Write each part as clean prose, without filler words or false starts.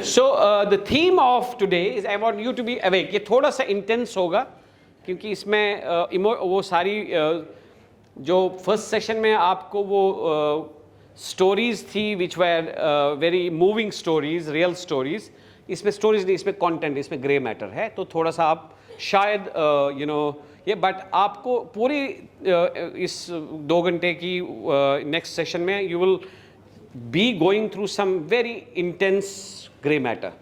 So the theme of today is I want you to be awake. ये थोड़ा सा intense होगा क्योंकि इसमें वो सारी जो फर्स्ट सेशन में आपको वो स्टोरीज थी विच were very moving stories, real stories, इसमें स्टोरीज नहीं, इसमें कंटेंट, इसमें ग्रे मैटर है, तो थोड़ा सा आप शायद यू नो ये, बट आपको पूरी इस 2 घंटे की नेक्स्ट सेशन में you will be going through some very intense gray matter.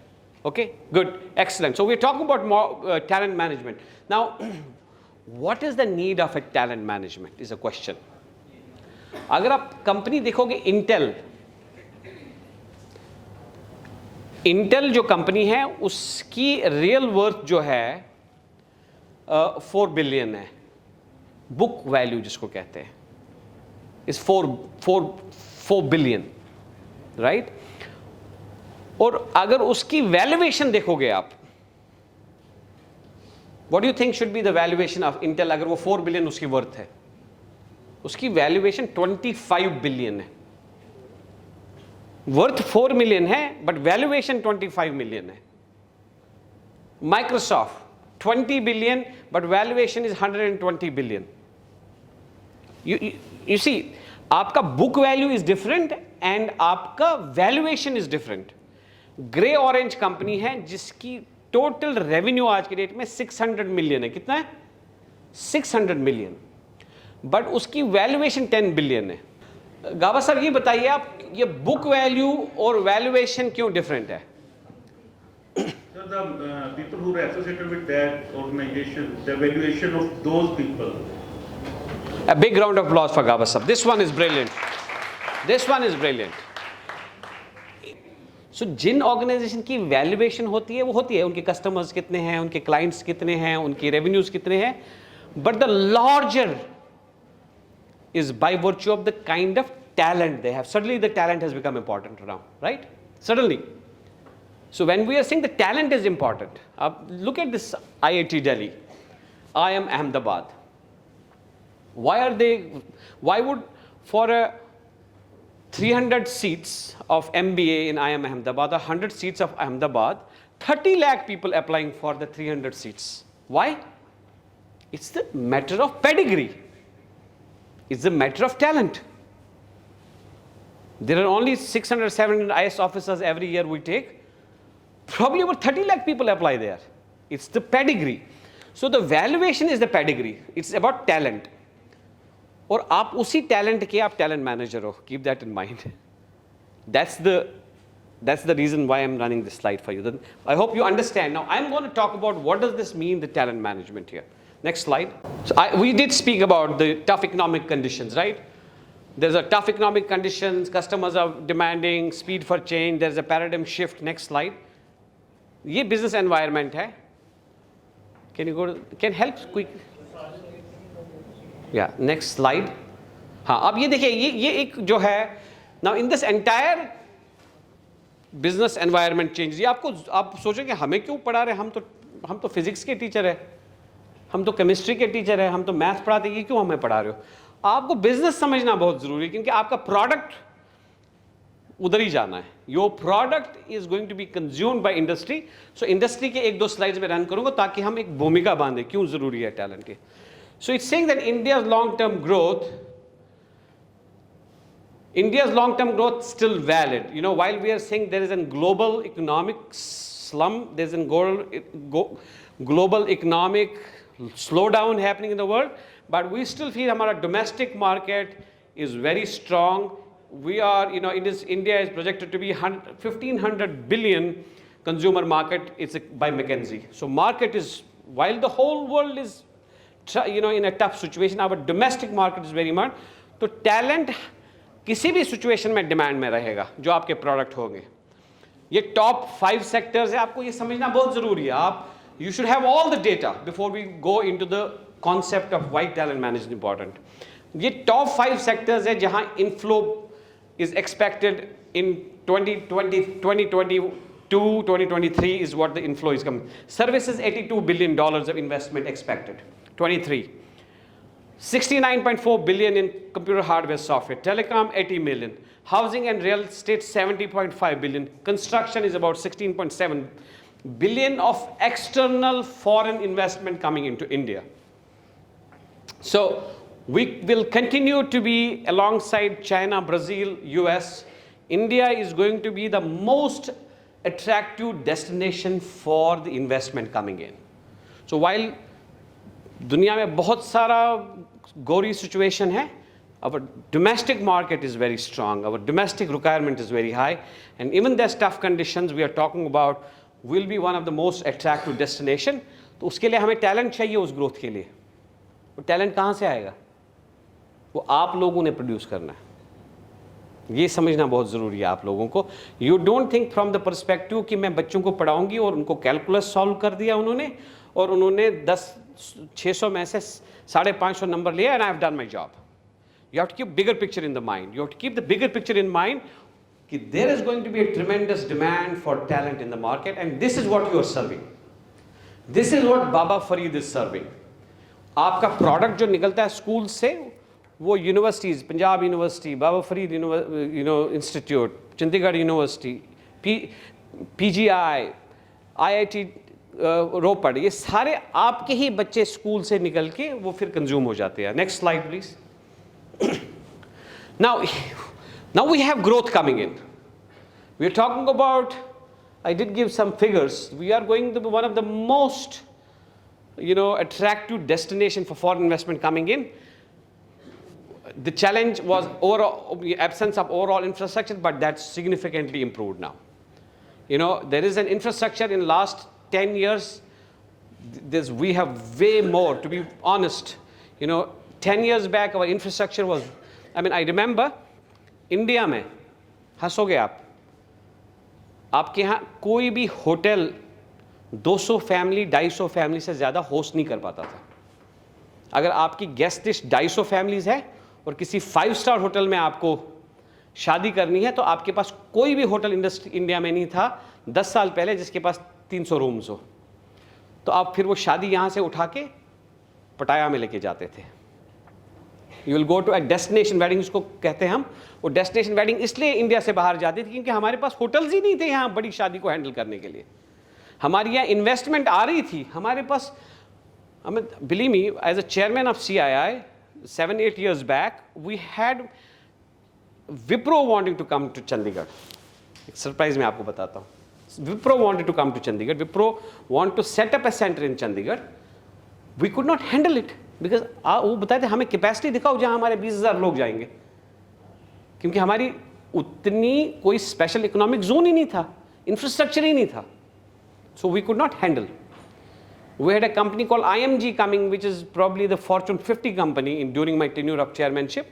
Okay, good, excellent. So we're talking about more talent management. Now, what is the need of a talent management is a question. अगर आप company देखोगे Intel जो company है उसकी real worth जो है 4 billion है, book value जिसको कहते हैं इज 4 बिलियन, राइट? और अगर उसकी वैल्यूएशन देखोगे आप, what do you think should be the valuation of Intel? अगर वो 4 बिलियन उसकी वर्थ है, उसकी वैल्यूएशन 25 बिलियन है। वर्थ 4 मिलियन है बट वैल्यूएशन 25 मिलियन है। Microsoft 20 billion but valuation is 120 billion. You see, आपका book value is different and आपका valuation is different. Grey orange company है जिसकी टोटल रेवेन्यू आज की डेट में 600 मिलियन है। कितना है? 600 मिलियन, बट उसकी वैल्यूएशन 10 बिलियन है। गावा सर ये बताइए आप, ये बुक वैल्यू और वैल्यूएशन क्यों डिफरेंट है? So the people who are associated with that organization, the valuation of those people. A big round of applause for Gava sir. This one is brilliant. This one is brilliant. So जिन organisation की valuation होती है वो होती है, उनके customers कितने हैं, उनके क्लाइंट्स कितने हैं, उनकी रेवेन्यूज कितने हैं, but the larger is by virtue of the kind of talent they have. Suddenly the talent has become important now, right? Suddenly. So when we are saying the talent is important, look at this IIT Delhi, IIM Ahmedabad. Why would for a 300 seats of MBA in IIM Ahmedabad, 100 seats of Ahmedabad, 30 lakh people applying for the 300 seats? Why? It's the matter of pedigree. It's a matter of talent. There are only 600, 700 IS officers every year we take. Probably about 30 lakh people apply there. It's the pedigree. So the valuation is the pedigree. It's about talent. और आप उसी talent के आप talent manager हो. Keep that in mind. That's the reason why I'm running this slide for you. Then I hope you understand. Now I'm going to talk about what does this mean, the talent management here. Next slide. So we did speak about the tough economic conditions, right? There's a tough economic conditions, customers are demanding speed for change, there's a paradigm shift. Next slide. ये business environment है. Can you go to, can help quick? Yeah, next slide. हाँ, अब ये देखिए, ये एक जो है, now in this entire business environment changes, ये आप सोचेंगे हमें क्यों पढ़ा रहे, हम तो फिजिक्स के टीचर है, हम तो केमिस्ट्री के टीचर है, हम तो मैथ पढ़ाते हैं, क्यों हमें पढ़ा रहे हो? आपको बिजनेस समझना बहुत जरूरी है क्योंकि आपका प्रोडक्ट उधर ही जाना है. Your product is going to be consumed by industry. So industry के 1-2 स्लाइड्स में रन करूंगा ताकि हम एक भूमिका बांधे क्यों जरूरी है टैलेंट की. So it's saying that India's long term growth, India's long-term growth still valid. You know, while we are saying there is a global economic slum, there's a global economic slowdown happening in the world, but we still feel our domestic market is very strong. We are, you know, India is projected to be 1,500 billion consumer market. It's by McKinsey. So market is, while the whole world is, you know, in a tough situation, our domestic market is very much. So talent किसी भी situation में demand में रहेगा जो आपके product होंगे. ये top 5 sectors है, आपको ये समझना बहुत जरूरी है. आप you should have all the data before we go into the concept of why talent management important. ये टॉप 5 सेक्टर्स है जहां inflow is expected in 2022 2023 is what the inflow is coming. Services $82 billion of investment expected. 23. 69.4 billion in computer hardware software, telecom 80 million, housing and real estate 70.5 billion, construction is about 16.7 billion of external foreign investment coming into India. So we will continue to be alongside China, Brazil, US. India is going to be the most attractive destination for the investment coming in. So while दुनिया में बहुत सारा गोरी situation है, our domestic market is very strong, our domestic requirement is very high, and even there's tough conditions we are talking about will be one of the most attractive destination. तो उसके लिए हमें टैलेंट चाहिए उस growth के लिए. वो talent कहाँ से आएगा? वो आप लोगों ने प्रोड्यूस करना है. ये समझना बहुत ज़रूरी है आप लोगों को. You don't think from the perspective कि मैं बच्चों को पढ़ाऊंगी और उनको कैलकुलस सॉल्व कर दिया उन्होंने और उन्होंने 600 में से 550 नंबर लिया and I have done my job. You have to keep bigger picture in the mind. You have to keep the bigger picture in mind कि there is going to be a tremendous demand for talent in the market and this is what you are serving. This is what Baba Farid is serving. आपका product जो निकलता है school से वो universities, Punjab university, Baba Farid institute, Chandigarh university, PGI, IIT रोपड़, ये सारे आपके ही बच्चे स्कूल से निकल के वो फिर कंज्यूम हो जाते हैं. Next slide please. Now we have growth coming in. We are talking about, I did give some figures. We are going to be one of the most attractive destination for foreign investment coming in. The challenge was overall absence of overall infrastructure, but that's significantly improved now. There is an infrastructure in last 10 years. We have way more, to be honest. 10 years back, our infrastructure was, I remember, India में, हंसोगे आप, आपके यहाँ कोई भी hotel 200 family 250 family से ज़्यादा host नहीं कर पाता था. अगर आपकी गेस्ट लिस्ट 250 फैमिलीज़ है और किसी 5 स्टार होटल में आपको शादी करनी है तो आपके पास कोई भी होटल इंडस्ट्री इंडिया में नहीं था 10 साल पहले जिसके पास 300 रूम्स हो. तो आप फिर वो शादी यहाँ से उठा के पटाया में लेके जाते थे. You will go to a destination wedding, उसको कहते हैं हम. वो डेस्टिनेशन वेडिंग इसलिए इंडिया से बाहर जाती थी क्योंकि हमारे पास होटल्स ही नहीं थे यहाँ बड़ी शादी को हैंडल करने के लिए. हमारी यहाँ इन्वेस्टमेंट आ रही थी हमारे पास. Believe me, as a chairman of CII 7-8 years back, we had Wipro wanting to come to Chandigarh. एक सरप्राइज मैं आपको बताता हूँ. Wipro wanted to come to Chandigarh. Wipro want to set up a center in Chandigarh. We could not handle it because वो बताए थे हमें capacity दिखाओ जहाँ हमारे 20,000 लोग जाएंगे, क्योंकि हमारी उतनी कोई स्पेशल इकोनॉमिक जोन ही नहीं था, इंफ्रास्ट्रक्चर ही नहीं था. So we could not handle. We had a company called IMG coming, which is probably the Fortune 50 company during my tenure of chairmanship.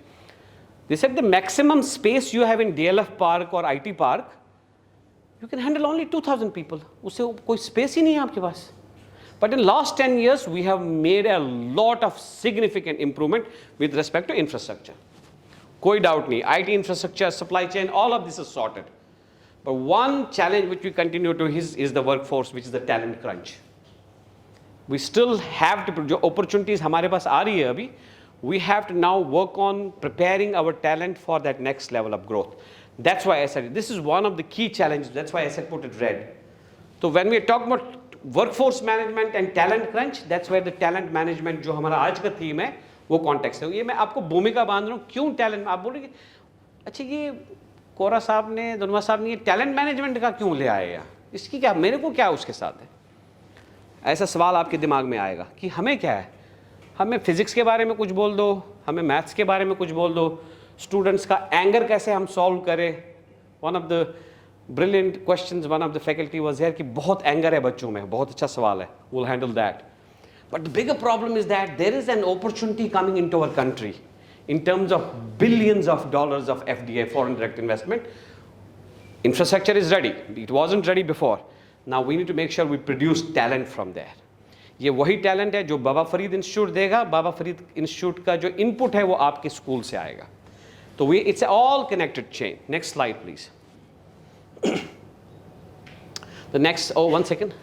They said the maximum space you have in DLF Park or IT Park, you can handle only 2,000 people. उससे कोई space ही नहीं है आपके पास. But in last 10 years, we have made a lot of significant improvement with respect to infrastructure. कोई doubt नहीं. IT infrastructure, supply chain, all of this is sorted. But one challenge which we continue to is the workforce, which is the talent crunch. We still have to, जो opportunities हमारे पास आ रही है अभी, we have to now work on preparing our talent for that next level of growth. That's why I said this is one of the key challenges. That's why I said put it red. So when we talk about workforce management and talent crunch, that's where the talent management जो हमारा आज का theme है वो context है. ये मैं आपको भूमिका बांध रहा हूँ. क्यों talent? आप बोलोगे अच्छा ये कोरा साहब ने, धनवा साहब ने ये टैलेंट मैनेजमेंट का क्यों ले आए यार, इसकी क्या, मेरे को क्या उसके साथ है. ऐसा सवाल आपके दिमाग में आएगा कि हमें क्या है. हमें फिजिक्स के बारे में कुछ बोल दो, हमें मैथ्स के बारे में कुछ बोल दो, स्टूडेंट्स का एंगर कैसे हम सॉल्व करें. One of the brilliant questions one of the faculty was here कि बहुत एंगर है बच्चों में. बहुत अच्छा सवाल है, will handle that. But the bigger problem is that there is an opportunity coming into our country in terms of billions of dollars of FDI, foreign direct investment. Infrastructure is ready. It wasn't ready before. Now we need to make sure we produce talent from there. ये वही talent है जो बाबा Farid institute देगा. बाबा Farid institute का जो input है वो आपके स्कूल से आएगा. तो it's all connected chain. Next slide please. The next, one second.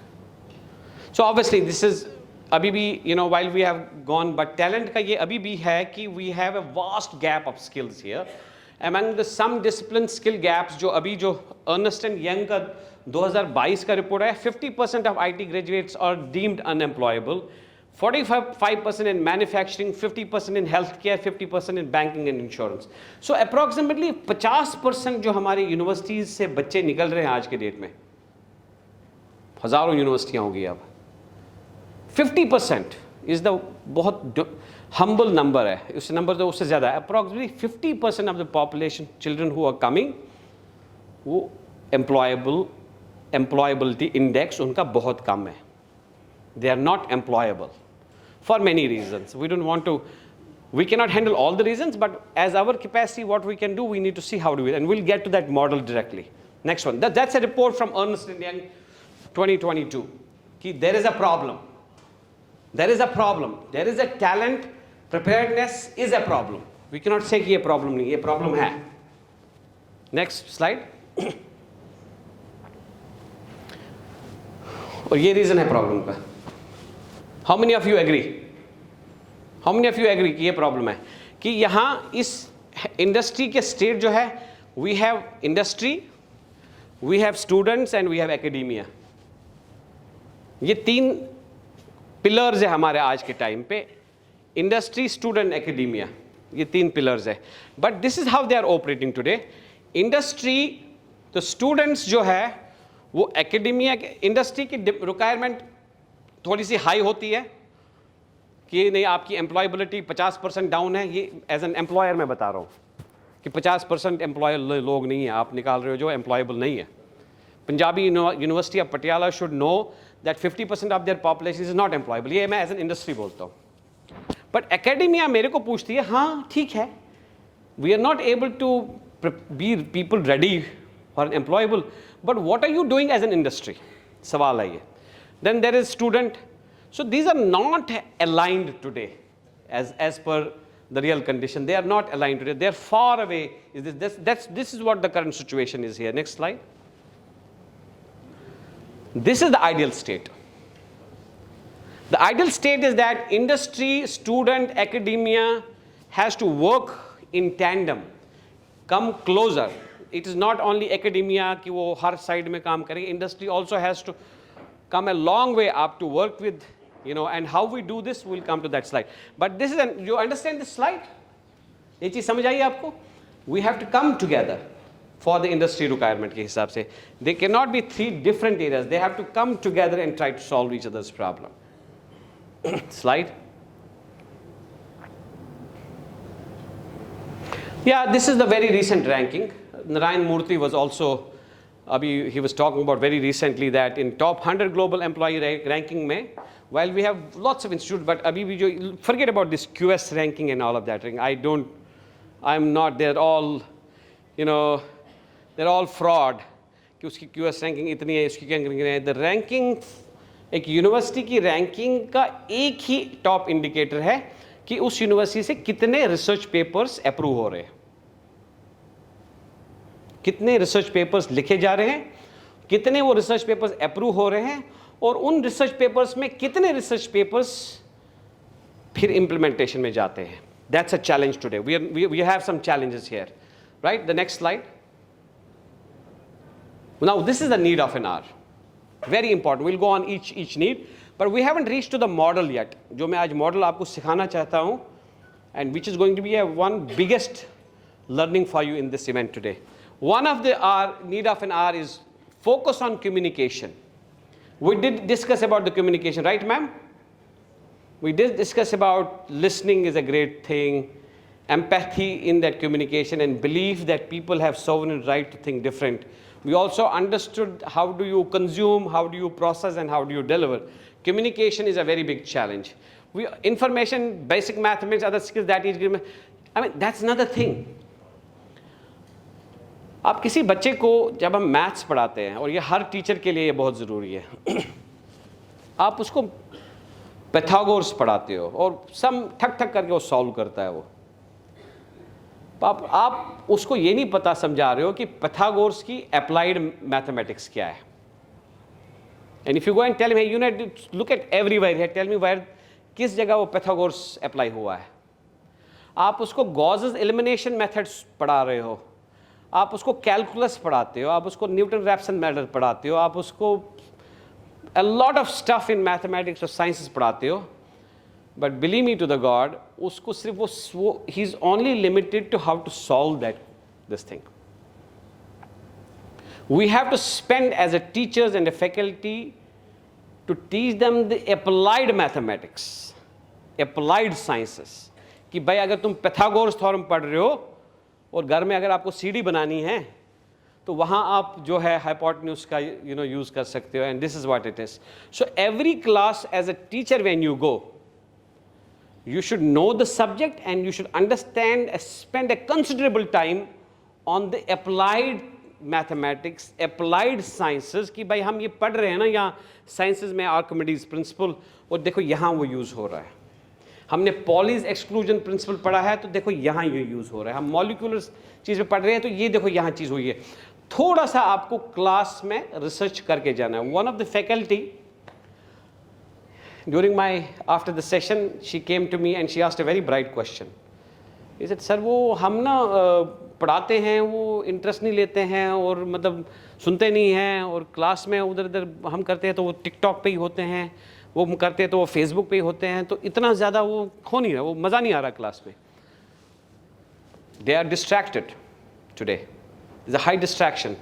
So obviously this is अभी भी while we have gone, but talent का ये अभी भी है कि we have a vast gap of skills here. Among the some discipline skill gaps जो अभी जो Ernst and Young का 2022 का रिपोर्ट है, 50% of IT graduates are deemed unemployable, 45% in manufacturing, 50% in healthcare, 50% in banking and insurance. So approximately 50% जो हमारी universities से बच्चे निकल रहे हैं आज के डेट में, हज़ारों यूनिवर्सिटियाँ होगी अब, 50% इज़ द बहुत हम्बल नंबर है, उस नंबर तो उससे ज़्यादा है. Approximately 50% of the population children who are coming, वो एम्प्लॉयबिलिटी इंडेक्स उनका बहुत कम है. They are not employable for many reasons. We don't want to, we cannot handle all the reasons, but as our capacity, what we can do, we need to see how do we, and we'll get to that model directly. Next one, that's a report from Ernst & Young 2022. Ki there is a problem. There is a problem. There is a talent, preparedness is a problem. We cannot say कि ये problem नहीं, ये problem है. Next slide. और ये reason है problem का. How many of you agree? How many of you agree कि ये problem है? कि यहाँ इस industry के state जो है, we have industry, we have students and we have academia. ये तीन pillars है हमारे आज के time पे, industry, student, academia. ये तीन pillars है. But this is how they are operating today. Industry, तो students जो है, वो academia के industry की requirement थोड़ी सी हाई होती है कि नहीं आपकी एम्प्लॉयबिलिटी 50% डाउन है. ये एज एन एम्प्लॉयर मैं बता रहा हूँ कि 50% एम्प्लॉयर लोग नहीं है आप निकाल रहे हो जो एम्प्लॉयबल नहीं है. Punjabi university of Patiala should know that 50% of their population is not employable. ये मैं एज एन इंडस्ट्री बोलता हूँ. बट एकेडमिया मेरे को पूछती है हाँ ठीक है, we are not able to be people ready for employable, but what are you doing as an industry. सवाल है ये. Then there is student. So these are not aligned today as per the real condition. They are not aligned today. They are far away. This is what the current situation is here. Next slide. This is the ideal state. The ideal state is that industry, student, academia has to work in tandem, come closer. It is not only academia कि वो हर side में काम करें. Industry also has to come a long way up to work with, and how we do this, we'll come to that slide. But this is you understand this slide? ये चीज़ समझ आई आपको? We have to come together for the industry requirement के हिसाब से. They cannot be three different areas. They have to come together and try to solve each other's problem. Slide. Yeah, this is the very recent ranking. Narayan Murthy was also he was talking about very recently that in top 100 global employee ranking में, while we have lots of institutes, but अभी भी जो forget about this QS ranking and all of that. I'm not. They're all, they're all fraud. कि उसकी QS ranking इतनी है, इसकी क्या ranking है. The ranking एक यूनिवर्सिटी की रैंकिंग का एक ही टॉप इंडिकेटर है कि उस यूनिवर्सिटी से कितने रिसर्च पेपर्स अप्रूव हो रहे हैं, कितने रिसर्च पेपर्स लिखे जा रहे हैं, कितने वो रिसर्च पेपर्स अप्रूव हो रहे हैं, और उन रिसर्च पेपर्स में कितने रिसर्च पेपर्स फिर इम्प्लीमेंटेशन में जाते हैं. That's a challenge today. We have some challenges here, right. The next slide. Now this is the need of an hour. Very important. Will go on each need, but we haven't reach to the model yet. जो मैं आज model आपको सिखाना चाहता हूँ, and which is going to be one biggest learning for you in this event today. One of the need of an hour is focus on communication. We did discuss about the communication, right, ma'am? We did discuss about listening is a great thing, empathy in that communication, and belief that people have sovereign right to think different. We also understood how do you consume, how do you process, and how do you deliver. Communication is a very big challenge. Information, basic mathematics, other skills that is, that's another thing. आप किसी बच्चे को जब हम maths पढ़ाते हैं, और ये हर टीचर के लिए ये बहुत ज़रूरी है, आप उसको पैथागोरस पढ़ाते हो और सब ठक ठक करके वो सॉल्व करता है वो. आप उसको ये नहीं पता समझा रहे हो कि पैथागोरस की अप्लाइड मैथमेटिक्स क्या है. And if you go and tell him, hey, you know, look at everywhere here, tell me where, किस जगह वो Pythagoras अप्लाई हुआ है. आप उसको Gauss's elimination methods पढ़ा रहे हो, आप उसको कैलकुलस पढ़ाते हो, आप उसको न्यूटन रैप्सन मेथड पढ़ाते हो, आप उसको a lot of stuff in mathematics or sciences पढ़ाते हो. But believe me to the God, उसको सिर्फ वो he is only limited to how to solve this thing. We have to spend as a teachers and a faculty to teach them the applied mathematics, applied sciences. कि भाई अगर तुम Pythagoras theorem पढ़ रहे हो और घर में अगर आपको CD बनानी है तो वहाँ आप जो है hypotenuse का use कर सकते हो, and this is what it is. So every class as a teacher when you go, you should know the subject and you should understand and spend a considerable time on the applied mathematics, applied sciences कि भाई हम ये पढ़ रहे हैं ना यहाँ sciences में Archimedes principle और देखो यहाँ वो use हो रहा है. हमने Pauli's exclusion principle पढ़ा है तो देखो यहाँ ये use हो रहा है. हम molecular चीज़ में पढ़ रहे हैं तो ये देखो यहाँ चीज़ हुई है. थोड़ा सा आपको क्लास में रिसर्च करके जाना है. One of the faculty during my after the session she came to me and she asked a very bright question. He said, sir वो हम ना पढ़ाते हैं वो इंटरेस्ट नहीं लेते हैं और मतलब सुनते नहीं हैं और क्लास में उधर इधर हम करते हैं तो वो टिकटॉक पे ही होते हैं, वो हम करते हैं तो वो फेसबुक पे ही होते हैं, तो इतना ज़्यादा वो हो नहीं रहा, वो मज़ा नहीं आ रहा क्लास में. They are distracted today. There's a high distraction.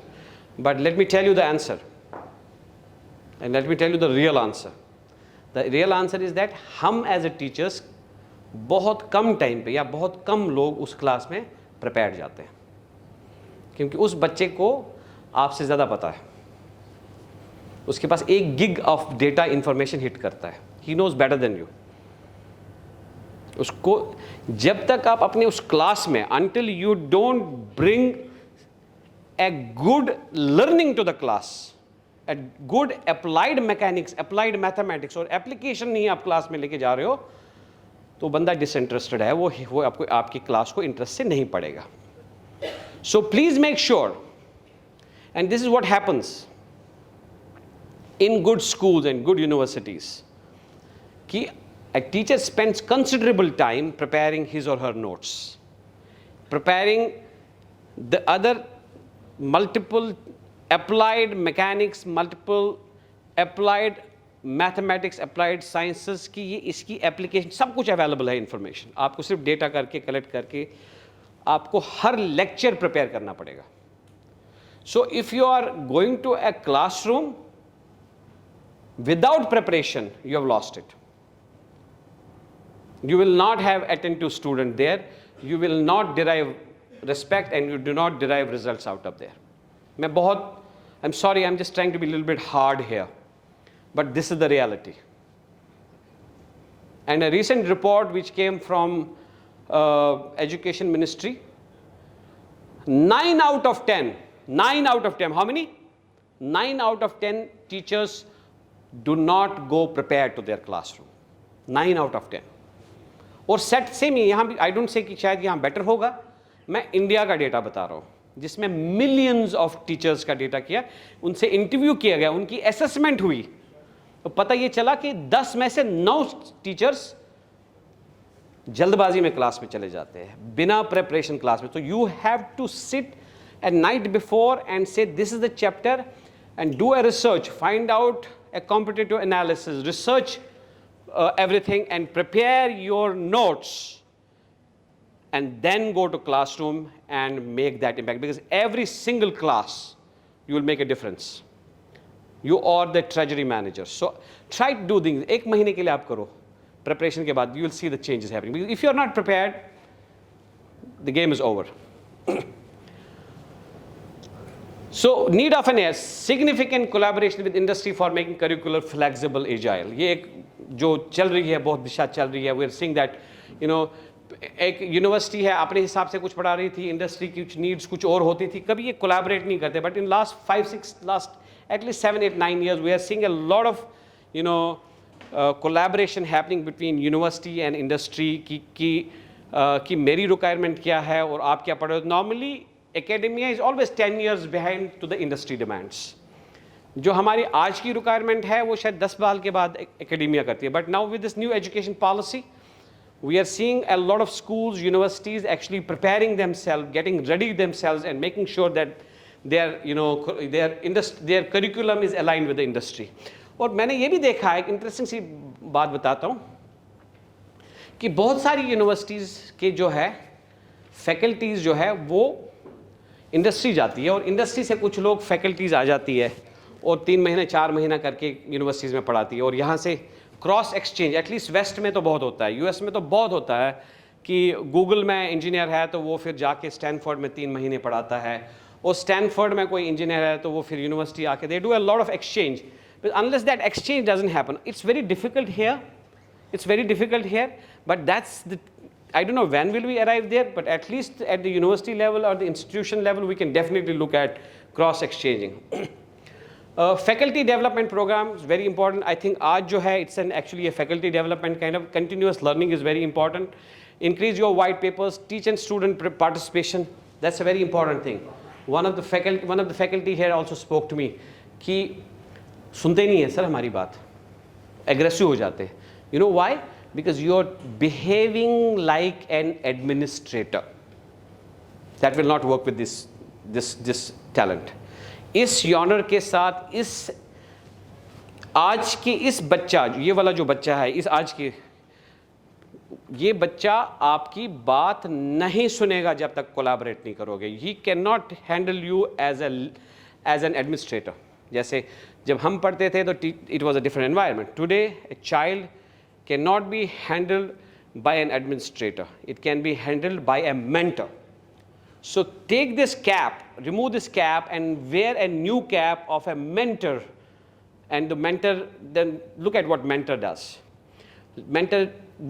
But let me tell you the answer. And let me tell you the real answer. The real answer is that हम as a teachers बहुत कम time पे या बहुत कम लोग उस class में prepare जाते हैं क्योंकि उस बच्चे को आपसे ज़्यादा पता है, उसके पास 1 gig of data information hit करता है. He knows better than you. उसको जब तक आप अपने उस क्लास में until you don't bring a good learning to the class, a good applied mechanics, applied mathematics और application नहीं आप क्लास में लेके जा रहे हो तो बंदा डिसइंटरेस्टेड है, वो आपको आपकी क्लास को इंटरेस्ट से नहीं पढ़ेगा. So please make sure, and this is what happens in good schools and good universities, कि a teacher spends considerable time preparing his or her notes, preparing the other multiple applied mechanics, multiple applied mathematics, applied sciences की ये इसकी application सब कुछ available है. Information आपको सिर्फ data करके कलेक्ट करके आपको हर लेक्चर प्रिपेयर करना पड़ेगा. So if you are going to a classroom without preparation you have lost it. You will not have attentive student there, you will not derive respect and you do not derive results out of there. I'm sorry, I'm just trying to be a little bit hard here, but this is the reality. And a recent report which came from Education Ministry, 9 out of 10, how many? 9 out of 10 teachers do not go prepared to their classroom. 9 out of 10. और set same ही यहाँ भी, I don't say कि शायद यहाँ better होगा, मैं India का data बता रहा हूँ जिसमें मिलियंस ऑफ टीचर्स का डेटा किया, उनसे इंटरव्यू किया गया, उनकी असेसमेंट हुई, तो पता ये चला कि 10 में से 9 टीचर्स जल्दबाजी में क्लास में चले जाते हैं बिना प्रिपरेशन क्लास में. तो you have to sit at night before and say this is the chapter and do a research, find out a competitive analysis, research everything and prepare your notes and then go to classroom and make that impact, because every single class you will make a difference. You are the treasury manager, so try to do things. एक महीने के लिए आप करो preparation के बाद, you will see the changes happening, because if you are not prepared the game is over. So need of an significant collaboration with industry for making curricular flexible, agile. ये एक जो चल रही है, बहुत दिशा चल रही है. We are seeing that, you know, एक यूनिवर्सिटी है अपने हिसाब से कुछ पढ़ा रही थी, इंडस्ट्री की कुछ नीड्स कुछ और होती थी, कभी ये कोलैबोरेट नहीं करते. But in last at least 7, 8, 9 years we are seeing a lot of, you know, collaboration happening between university and industry कि मेरी रिक्वायरमेंट क्या है और आप क्या पढ़ रहे हो. Normally academia is always 10 years behind to the industry demands. जो हमारी आज की रिक्वायरमेंट है वो शायद 10 साल के बाद एकेडमिया करती है. But now with this new education policy we are seeing a lot of schools, universities actually preparing themselves, getting ready themselves and making sure that their curriculum is aligned with the industry. और मैंने ये भी देखा है, एक interesting सी बात बताता हूँ कि बहुत सारी यूनिवर्सिटीज़ के जो है फैकल्टीज़ जो है वो इंडस्ट्री जाती है और इंडस्ट्री से कुछ लोग फैकल्टीज़ आ जाती है और 3 महीने 4 महीना करके यूनिवर्सिटीज़ में पढ़ाती है और यहाँ से क्रॉस एक्सचेंज, एटलीस्ट वेस्ट में तो बहुत होता है, यूएस में तो बहुत होता है कि गूगल में इंजीनियर है तो वो फिर जाके स्टैनफोर्ड में 3 महीने पढ़ाता है और स्टैनफोर्ड में कोई इंजीनियर है तो वो फिर यूनिवर्सिटी आके they do a lot of exchange. But unless that exchange doesn't happen, it's very difficult here. It's very difficult here, but that's the, I don't know when will we arrive there, but at least at the university level or the institution level, we can definitely look at cross exchanging. Faculty development program is very important. I think आज जो है it's actually a faculty development kind of continuous learning is very important. Increase your white papers, teach and student participation. That's a very important thing. One of the faculty here also spoke to me कि सुनते नहीं है sir हमारी बात, aggressive हो जाते हैं. You know why? Because you are behaving like an administrator. That will not work with this talent. इस यॉनर के साथ इस आज के इस बच्चा, ये वाला जो बच्चा है, इस आज के ये बच्चा आपकी बात नहीं सुनेगा जब तक कोलैबोरेट नहीं करोगे. He can not handle you as an administrator. जैसे जब हम पढ़ते थे तो it was a different environment. Today a child can not be handled by an administrator, it can be handled by a mentor. So take this cap, remove this cap and wear a new cap of a mentor, and the mentor, then look at what mentor does. Mentor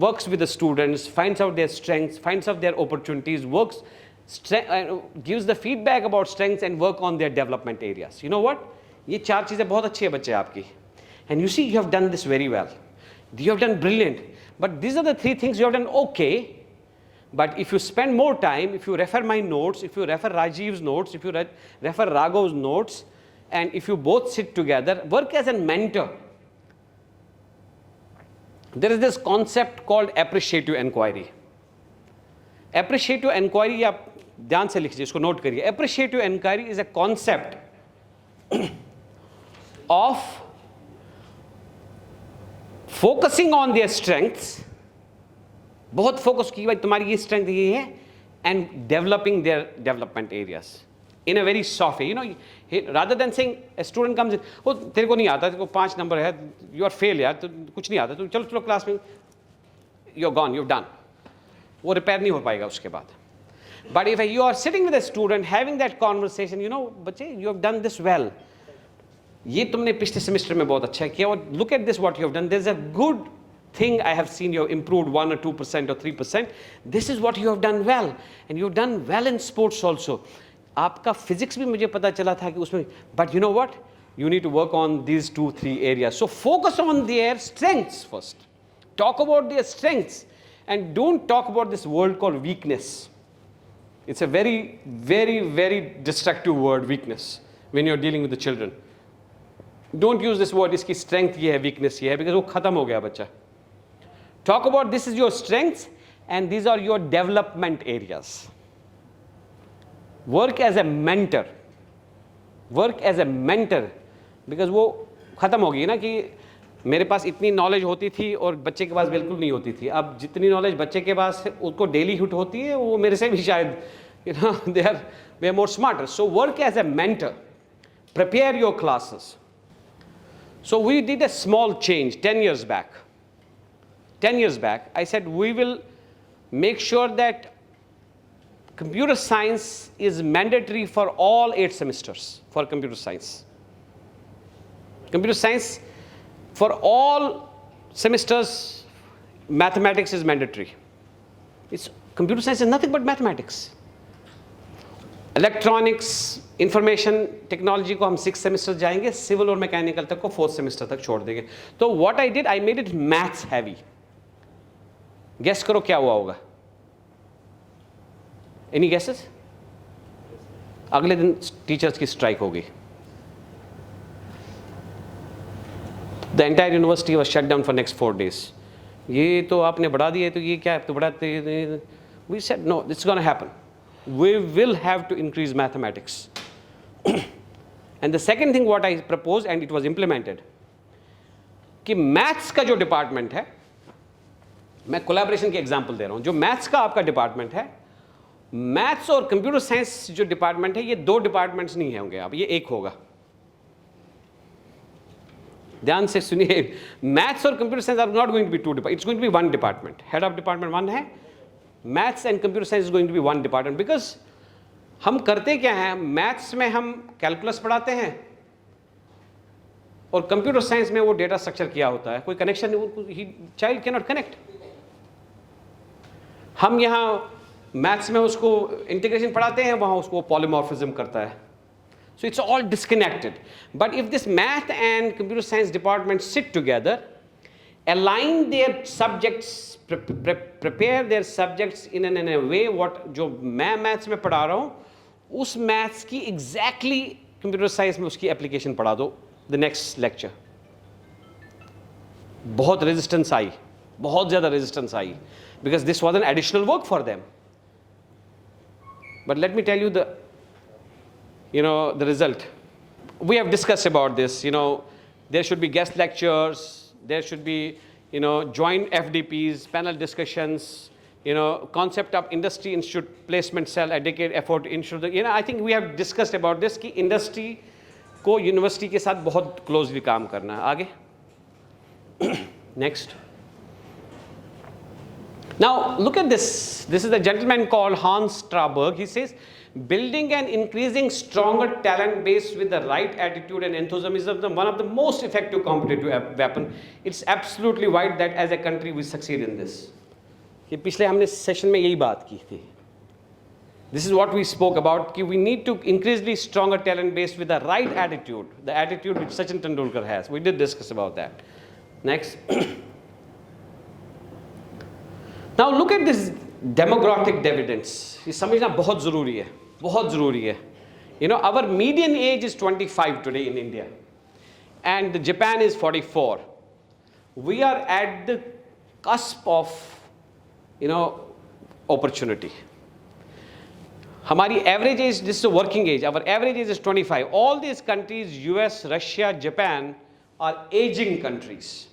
works with the students, finds out their strengths, finds out their opportunities, gives the feedback about strengths and work on their development areas. You know what? ये 4 चीज़ें बहुत अच्छी है बच्चे आपकी. And you see you have done this very well. You have done brilliant. But these are the 3 things you have done okay. But if you spend more time, if you refer my notes, if you refer Rajiv's notes, if you refer Raghav's notes, and if you both sit together, work as a mentor. There is this concept called appreciative inquiry. Appreciative inquiry, आप ध्यान से लिखिए, इसको note करिए. Appreciative inquiry is a concept of focusing on their strengths. बहुत focus की भाई तुम्हारी ये स्ट्रेंथ ये है, and developing their development areas in a very soft way. You know, rather than saying a student comes in, वो तेरे को नहीं आता, तेरे को 5 नंबर है, यू आर फेल यार, तो कुछ नहीं आता, तो चलो चलो क्लास में, you are gone, you done. वो रिपेयर नहीं हो पाएगा उसके बाद. But if you are sitting with a student having that conversation, you know बच्चे you have done this well, ये तुमने पिछले सेमेस्टर में बहुत अच्छा किया, और look at this what you have done, there is a good thing I have seen you have improved 1 or 2% or 3%. This is what you have done well, and you've done well in sports also. आपका physics भी मुझे पता चला था कि उसमें, but you know what? You need to work on these 2-3 areas. So focus on their strengths first. Talk about their strengths, and don't talk about this word called weakness. It's a very, very, very destructive word, weakness, when you're dealing with the children. Don't use this word, इसकी strength ये है, weakness ये है, because वो खत्म हो गया बच्चा. Talk about this is your strengths and these are your development areas. Work as a mentor. Work as a mentor. Because वो ख़त्म हो गई ना कि मेरे पास इतनी नॉलेज होती थी और बच्चे के पास बिल्कुल नहीं होती थी. अब जितनी नॉलेज बच्चे के पास उसको डेली हिट होती है, वो मेरे से भी शायद, you know, they are more smarter. So work as a mentor. Prepare your classes. So we did a small change 10 years back. 10 years back, I said we will make sure that computer science is mandatory for all 8 semesters for computer science. Computer science for all semesters, mathematics is mandatory. Computer science is nothing but mathematics. Electronics, information technology को हम 6 semesters जाएंगे, civil और mechanical तक को 4th semester तक छोड़ देंगे. तो what I did, I made it maths heavy. Guess करो क्या हुआ होगा? Any guesses? अगले दिन टीचर्स की स्ट्राइक होगी. The entire university was shut down for next 4 days. ये तो आपने बढ़ा दिया, तो ये क्या है, तो बढ़ाते. We said no, it's going to happen. We will have to increase mathematics. And the second thing what I proposed and it was implemented, कि मैथ्स का जो डिपार्टमेंट है, मैं कोलैबोरेशन की एग्जांपल दे रहा हूं, जो मैथ्स का आपका डिपार्टमेंट है, मैथ्स और कंप्यूटर साइंस जो डिपार्टमेंट है, ये 2 डिपार्टमेंट्स नहीं होंगे, अब ये एक होगा. ध्यान से सुनिए, मैथ्स और computer science are not going to be 2 department, it's going to be 1 department. Head of department 1 है, maths and computer science is going to be 1 department. Because हम करते क्या हैं, मैथ्स में हम कैलकुलस पढ़ाते हैं और कंप्यूटर साइंस में वो डेटा स्ट्रक्चर किया होता है, कोई कनेक्शन नहीं, चाइल्ड कैन नॉट कनेक्ट. हम यहाँ मैथ्स में उसको इंटीग्रेशन पढ़ाते हैं, वहाँ उसको पॉलीमॉर्फिज्म करता है. So it's all disconnected. But if this math and computer science department sit together, align their subjects, prepare their subjects in a way what जो मैं मैथ्स में पढ़ा रहा हूँ, उस मैथ्स की exactly कंप्यूटर साइंस में उसकी एप्लीकेशन पढ़ा दो. The next lecture. बहुत रेजिस्टेंस आई, बहुत ज़्यादा resistance I, because this was an additional work for them. But let me tell you the result. We have discussed about this. There should be guest lectures, there should be, joint FDPs, panel discussions, concept of industry institute placement cell, dedicate effort to ensure that, I think we have discussed about this, कि industry को university के साथ बहुत closely काम करना है. आगे. Next. Now look at this. This is a gentleman called Hans Straberg. He says, building and increasing stronger talent base with the right attitude and enthusiasm is one of the most effective competitive weapon. It's absolutely right that as a country we succeed in this. ये पिछले हमने session में यही बात की थी. This is what we spoke about, कि we need to increasingly stronger talent base with the right attitude, the attitude which Sachin Tendulkar has. We did discuss about that. Next. Now look at this demographic dividends. ये समझना बहुत ज़रूरी है, बहुत ज़रूरी है. Our median age is 25 today in India, and Japan is 44. We are at the cusp of, opportunity. हमारी average age, this is a working age, our average age is 25. All these countries, US, Russia, Japan, are aging countries.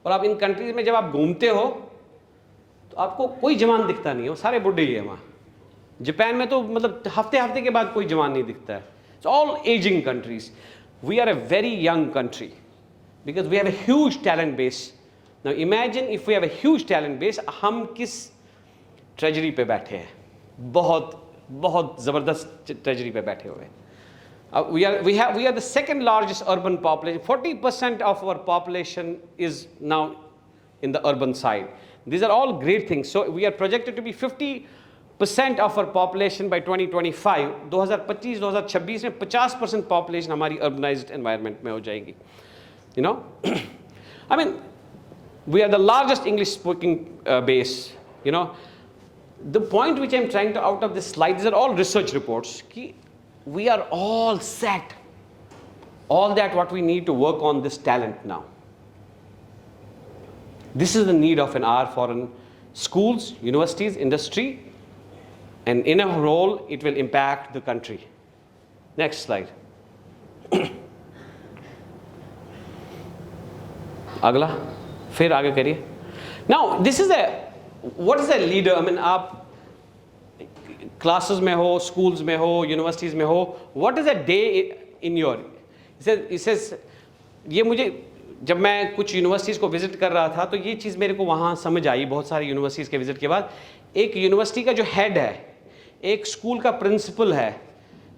और आप इन countries में जब आप घूमते हो, तो आपको कोई जवान दिखता नहीं हो, सारे बुढ़े ही हैं वहाँ. जापान में तो मतलब हफ्ते के बाद कोई जवान नहीं दिखता है. It's all aging countries. We are a very young country because we have a huge talent base. Now imagine if we have a huge talent base, हम किस ट्रेजरी पे बैठे हैं, बहुत ज़बरदस्त ट्रेजरी पे बैठे हुए हैं. We are the second largest urban population. 40% of our population is now in the urban side. These are all great things. So we are projected to be 50% of our population by 2025. 2025-2026 में 50% population हमारी urbanized environment में हो जाएगी. I mean, we are the largest English speaking base. The point which I'm trying to out of this slide, these are all research reports. We are all set. All that what we need to work on this talent now. This is the need of an hour for schools, universities, industry, and in a role it will impact the country. Next slide. अगला, फिर आगे करिए. Now this is what is a leader? I mean, आप classes में हो, schools में हो, universities में हो, what is a day in your? He says, ये मुझे जब मैं कुछ यूनिवर्सिटीज़ को विज़िट कर रहा था तो ये चीज़ मेरे को वहाँ समझ आई. बहुत सारी यूनिवर्सिटीज़ के विज़िट के बाद, एक यूनिवर्सिटी का जो हेड है, एक स्कूल का प्रिंसिपल है,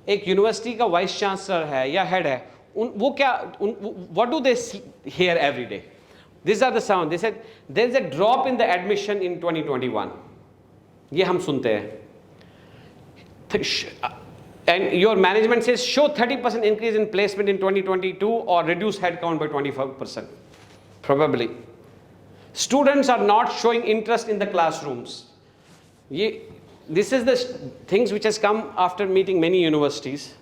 एक यूनिवर्सिटी का वाइस चांसलर है या हेड है, वो क्या, what do they hear every day? These are the sound. They said there is a drop in the admission in 2021. ये हम सुनते हैं. And your management says show 30% increase in placement in 2022 or reduce headcount by 25%. Probably. Students are not showing interest in the classrooms. This is the things which has come after meeting many universities.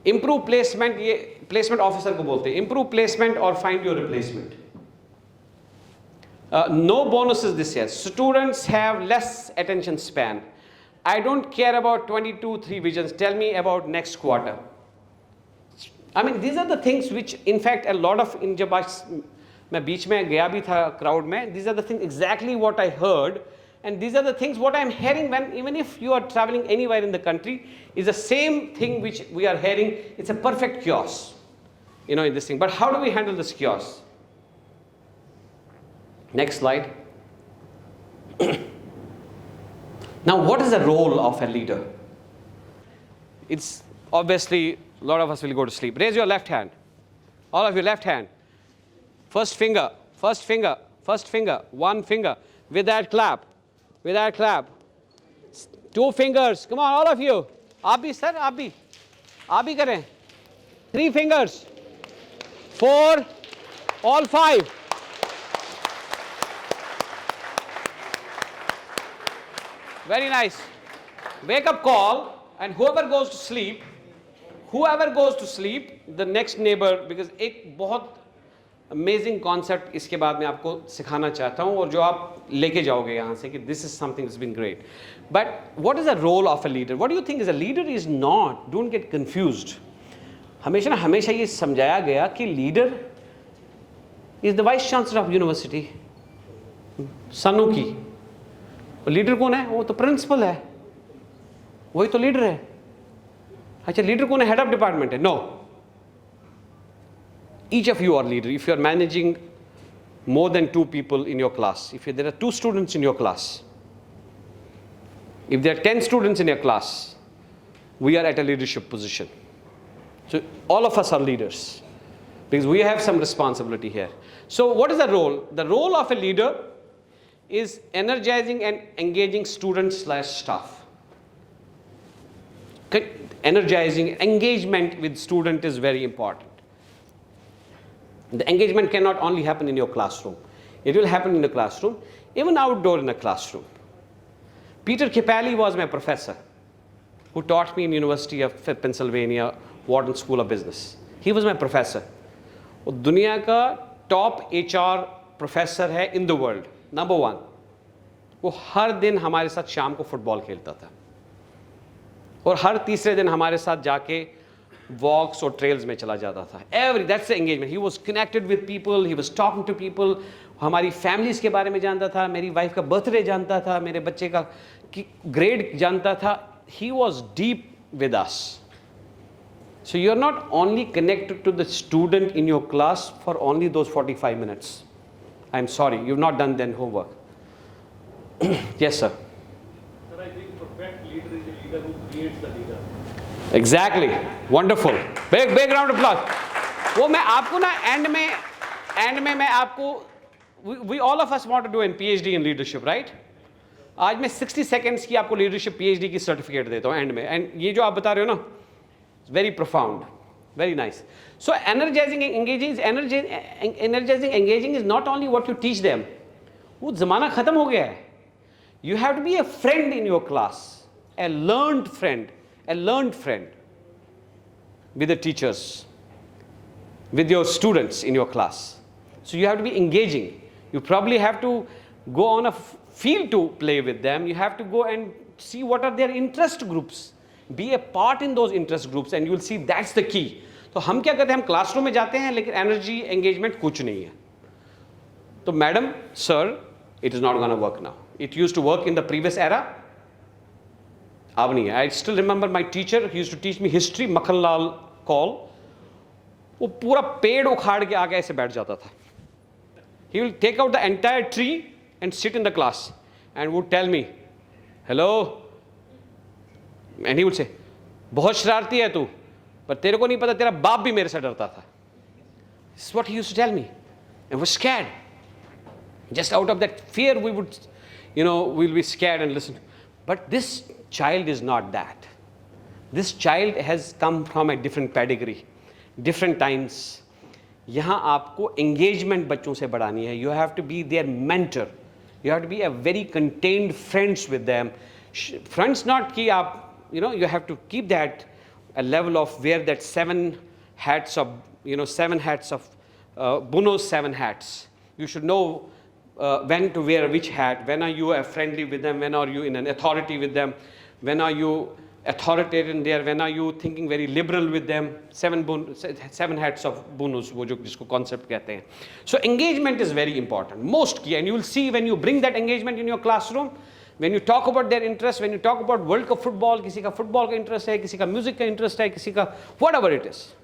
Improve placement, ये placement officer को बोलते हैं, improve placement और find your replacement. No bonuses this year. Students have less attention span. I don't care about 22-3 visions. Tell me about next quarter. I mean, these are the things which, in fact, a lot of, जब आज मैं बीच में गया भी था crowd में, these are the things exactly what I heard, and these are the things what I'm hearing when, even if you are traveling anywhere in the country, is the same thing which we are hearing. It's a perfect chaos, in this thing. But how do we handle this chaos? Next slide. Now, what is the role of a leader? It's obviously, a lot of us will go to sleep. Raise your left hand. All of you, left hand. First finger, first finger, first finger, one finger. With that clap, with that clap. 2 fingers. Come on, all of you. आप भी sir, आप भी करें. 3 fingers. 4, all 5. Very nice. Wake up call, and whoever goes to sleep, the next neighbor, because एक बहुत amazing concept इसके बाद मैं आपको सिखाना चाहता हूँ और जो आप लेके जाओगे यहाँ से कि this is something that's been great. But what is the role of a leader? What do you think is a leader is not? Don't get confused. हमेशा ये समझाया गया कि leader is the vice chancellor of university. सनू की leader कौन है? वो तो प्रिंसिपल है, वही तो लीडर है. अच्छा, लीडर कौन है? हेड ऑफ डिपार्टमेंट है? No, each of you are leader. If you are managing more than 2 people in your class, if there are 2 students in your class, if there are 10 students in your class, we are at a leadership position. So all of us are leaders because we have some responsibility here. So what is the role? The role of a leader is energizing and engaging students / staff. Energizing, engagement with student is very important. The engagement cannot only happen in your classroom. It will happen in the classroom, even outdoor in the classroom. Peter Capelli was my professor who taught me in University of Pennsylvania, Wharton School of Business. He was my professor. वो दुनिया का top HR professor है in the world. Number 1. वो हर दिन हमारे साथ शाम को फुटबॉल खेलता था और हर तीसरे दिन हमारे साथ जाके वॉक्स और ट्रेल्स में चला जाता था. That's the engagement. He was connected with people. He was talking to people. हमारी फैमिलीज के बारे में जानता था, मेरी वाइफ का बर्थडे जानता था, मेरे बच्चे का ग्रेड जानता था. He was deep with us. So you are not only connected to the student in your class for only those 45 minutes. I'm sorry, you've not done then homework. Yes, sir. Sir, I think perfect leader is a leader who creates the leader. Exactly. Wonderful. Big round of applause. वो मैं आपको ना end में मैं आपको we all of us want to do a PhD in leadership, right? आज मैं 60 seconds की आपको leadership PhD की certificate देता हूँ end में. And ये जो आप बता रहे हो ना, it's very profound, very nice. So energizing engaging is not only what you teach them. वो ज़माना ख़त्म हो गया है. You have to be a friend in your class, a learned friend with the teachers, with your students in your class. So you have to be engaging. You probably have to go on a field to play with them. You have to go and see what are their interest groups. Be a part in those interest groups and you will see that's the key. तो हम क्या करते हैं? हम classroom में जाते हैं लेकिन एनर्जी एंगेजमेंट कुछ नहीं है. तो madam, sir, it is not going to work now. It used to work in the previous era. अब नहीं है. I still remember my teacher, he used to teach me history, Makhanlal Kaul. वो पूरा पेड़ उखाड़ के आके ऐसे बैठ जाता था. He will take out the entire tree and sit in the class and would tell me, hello, and he would say, बहुत शरारती है तू, पर तेरे को नहीं पता तेरा बाप भी मेरे से डरता था. This is what he used to tell me. And was scared. Just out of that fear we would, we'll be scared and listen. But this child is not that. This child has come from a different pedigree, different times. यहाँ आपको engagement बच्चों से बढ़ानी है. You have to be their mentor. You have to be a very contained friends with them. Friends not कि आप, you have to keep that a level of where that seven hats of Buno's seven hats. You should know when to wear which hat. When are you friendly with them? When are you in an authority with them? When are you authoritarian there? When are you thinking very liberal with them? Seven hats of Bunos, वो जो जिसको concept कहते हैं. So engagement is very important, most key, and you will see when you bring that engagement in your classroom. When you talk about their interest, when you talk about World Cup football, किसी का football का interest है, किसी का music का interest है, किसी का whatever it is,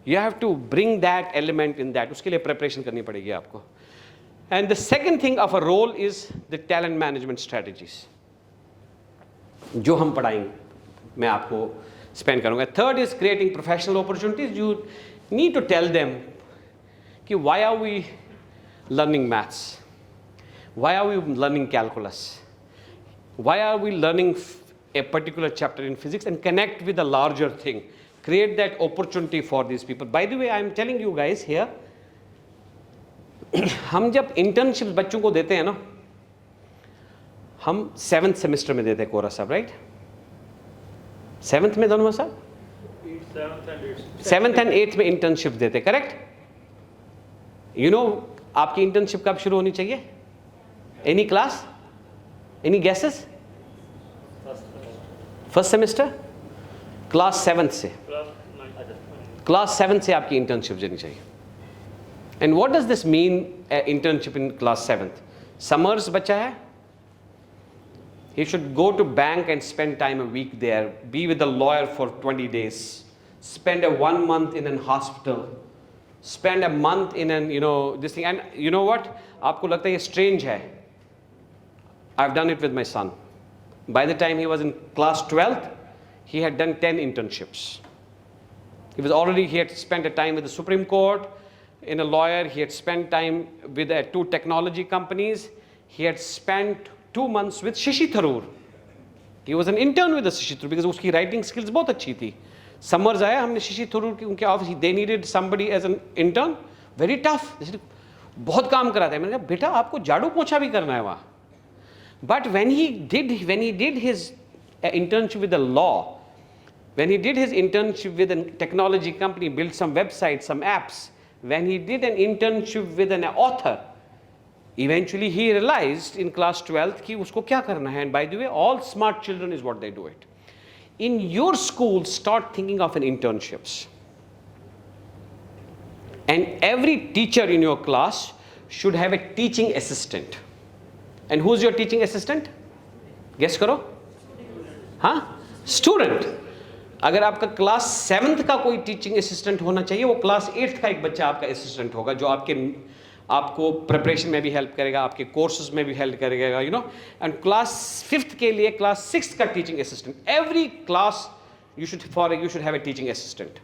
you have to bring that element in that. उसके लिए preparation करनी पड़ेगी आपको. And the second thing of a role is the talent management strategies. जो हम पढ़ाएंगे, मैं आपको spend करूँगा. Third is creating professional opportunities. You need to tell them कि why are we learning maths? Why are we learning calculus? Why are we learning a particular chapter in physics, and connect with a larger thing? Create that opportunity for these people. By the way, I am telling you guys here, हम जब internships बच्चों को देते हैं ना, हम 7th semester में देते हैं कोरा साहब, right? 7th में दोनों साहब? 7th and 8th में internship देते हैं, correct? You know, आपकी internship कब शुरू होनी चाहिए? Any class? Any guesses? First semester? Class 7th से. Class 7th से आपकी internship देनी चाहिए. And what does this mean, internship in class 7th? Summers बच्चा है. He should go to bank and spend time a week there. Be with a lawyer for 20 days. Spend 1 month in an hospital. Spend a month in an, this thing. And you know what? आपको लगता है ये strange है. I've done it with my son. By the time he was in class 12th, he had done 10 internships. He had spent a time with the Supreme Court, in a lawyer. He had spent time with 2 technology companies. He had spent 2 months with Shashi Tharoor. He was an intern with the Shashi Tharoor because उसकी writing skills बहुत अच्छी थी. Summers आया, हमने Shashi Tharoor की उनके office, they needed somebody as an intern, very tough. बहुत काम कराते हैं. मैंने कहा बेटा आपको झाड़ू पोछा भी करना है वहाँ. But when he did his internship with the law, when he did his internship with a technology company, built some websites, some apps, when he did an internship with an author, eventually he realized in class 12th कि उसको क्या करना है. And by the way, all smart children is what they do it. In your school, start thinking of an internships. And every teacher in your class should have a teaching assistant. And who's your teaching assistant? Guess करो. हाँ? Student. अगर आपका class 7th का कोई teaching assistant होना चाहिए, वो class 8th का एक बच्चा आपका असिस्टेंट होगा जो आपको प्रिपरेशन में भी हेल्प करेगा, आपके कोर्सेज में भी हेल्प करेगा, एंड क्लास 5th के लिए क्लास 6th का teaching assistant. Every class you should have a teaching assistant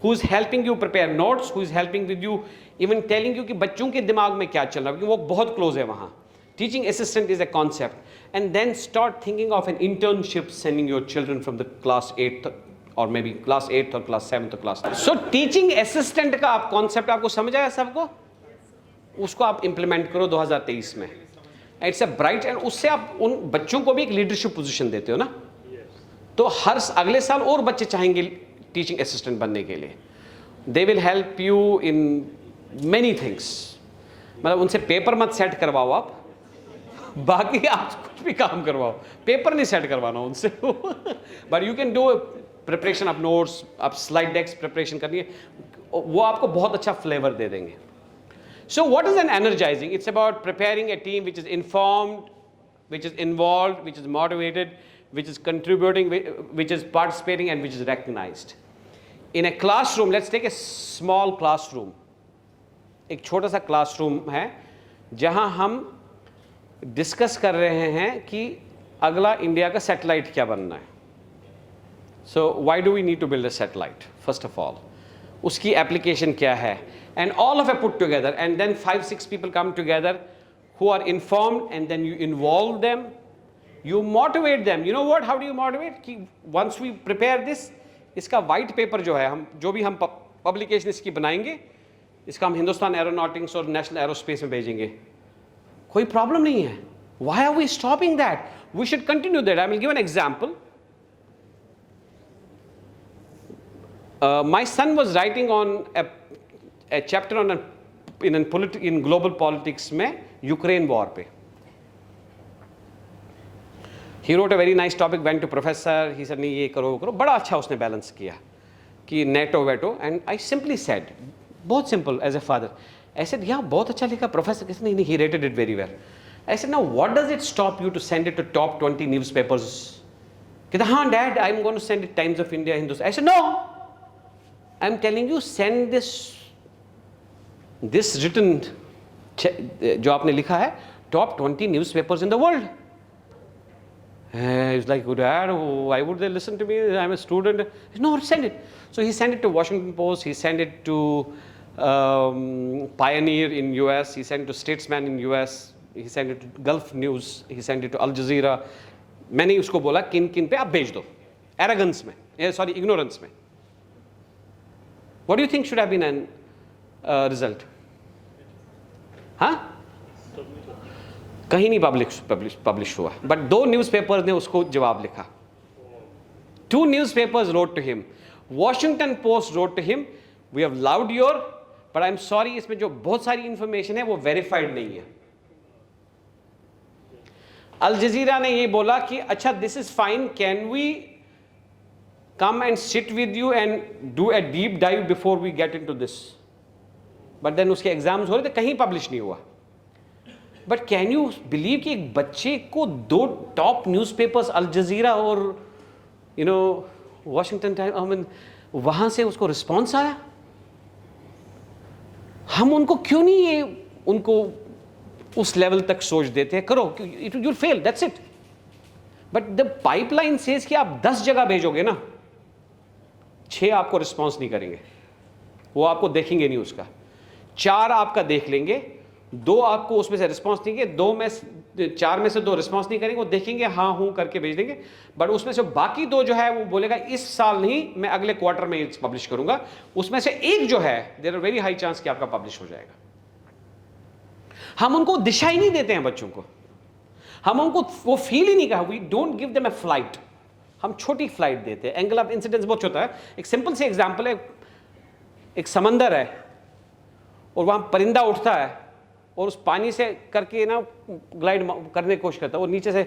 who is helping you prepare notes, who is helping with you, even telling you कि बच्चों के दिमाग में क्या चल रहा है, क्योंकि वो बहुत क्लोज है वहाँ. Teaching assistant is a concept. And then start thinking of an internship, sending your children from the class 8th or maybe class 8th or class 7th or class 9th. So teaching assistant का आप concept आपको समझ आया सबको? उसको आप implement करो 2023 में. It's a bright, and उससे आप उन बच्चों को भी एक leadership position देते हो ना? तो हर अगले साल और बच्चे चाहेंगे teaching assistant बनने के लिए. They will help you in many things. मतलब उनसे पेपर मत सेट करवाओ आप, बाकी आप कुछ भी काम करवाओ, पेपर नहीं सेट करवाना उनसे. But you can do preparation of notes, आप स्लाइड डेक्स प्रिपरेशन करनी है, वो आपको बहुत अच्छा फ्लेवर दे देंगे. So what is an energising? It's about preparing a team which is informed, which is involve, which is motivated, which is contributing, which is participating and which is recognised. In a classroom, let's take a small classroom. एक छोटा सा classroom है जहां हम discuss कर रहे हैं कि अगला इंडिया का सैटेलाइट क्या बनना है. So why do we need to build a satellite? First of all उसकी एप्लीकेशन क्या है, and all of a put together, and then 5-6 people come together who are informed, and then you involve them, you motivate them. You know what, how do you motivate? कि once we prepare this, इसका white paper जो है, हम जो भी हम publication इसकी बनाएंगे, इसका हम हिंदुस्तान एरोनॉटिक्स और नेशनल एरोस्पेस में भेजेंगे. कोई प्रॉब्लम नहीं है. Why are we stopping that? We should continue that. I will give an example. My son was writing on a chapter on in global politics में Ukraine war पे. He wrote a very nice topic, went to professor, he said नहीं ये करो वो करो, बड़ा अच्छा उसने बैलेंस किया कि NATO veto, and I simply said, बहुत simple as a father, I said yeah बहुत अच्छा लिखा professor, किसने नहीं, he rated it very well. I said now what does it stop you to send it to top 20 newspapers? कहता हाँ dad I'm going to send it Times of India, Hindustan. I said no, I'm telling you send this written जो आपने लिखा है top 20 newspapers in the world. He's like, Dad, why would they listen to me? I'm a student. Said, no, send it. So he sent it to Washington Post. He sent it to Pioneer in US. He sent it to Statesman in US. He sent it to Gulf News. He sent it to Al Jazeera. मैंने उसको बोला किन किन पे आप भेज दो, arrogance में, sorry, ignorance में. What do you think should have been an result? हाँ? कहीं नहीं पब्लिश हुआ, बट 2 न्यूज़पेपर्स ने उसको जवाब लिखा. 2 newspapers wrote to him. Washington Post wrote to him, we have loved your, but I'm sorry इसमें जो बहुत सारी इंफॉर्मेशन है वो वेरीफाइड नहीं है. अल जजीरा ने ये बोला कि अच्छा this is fine, can we come and sit with you and do a deep dive before we get into this, but then उसके एग्जाम्स हो रहे थे, कहीं पब्लिश नहीं हुआ. बट कैन यू बिलीव कि एक बच्चे को 2 टॉप न्यूज़पेपर्स अल जजीरा और वॉशिंगटन टाइम्स, वहां से उसको रिस्पॉन्स आया. हम उनको क्यों नहीं ये उनको उस लेवल तक सोच देते हैं, करो, it will fail, that's it. But the pipeline says कि आप 10 जगह भेजोगे ना, 6 आपको रिस्पॉन्स नहीं करेंगे, वो आपको देखेंगे नहीं उसका. 4 आपका देख लेंगे, 2 आपको उसमें से रिस्पॉन्स देंगे, 4 में से 2 रिस्पॉन्स नहीं करेंगे, वो देखेंगे हाँ हूँ करके भेज देंगे. बट उसमें से बाकी 2 जो है वो बोलेगा इस साल नहीं, मैं अगले क्वार्टर में पब्लिश करूंगा. उसमें से एक जो है there are very high chance कि आपका पब्लिश हो जाएगा. हम उनको दिशा ही नहीं देते हैं बच्चों को, हम उनको वो फील ही नहीं कहा. We don't give them a flight, हम छोटी फ्लाइट देते हैं. एंगल ऑफ इंसिडेंस बहुत छोटा है. एक सिंपल से एग्जांपल है, एक समंदर है और वहां परिंदा उठता है और उस पानी से करके ना ग्लाइड करने की कोशिश करता है, और नीचे से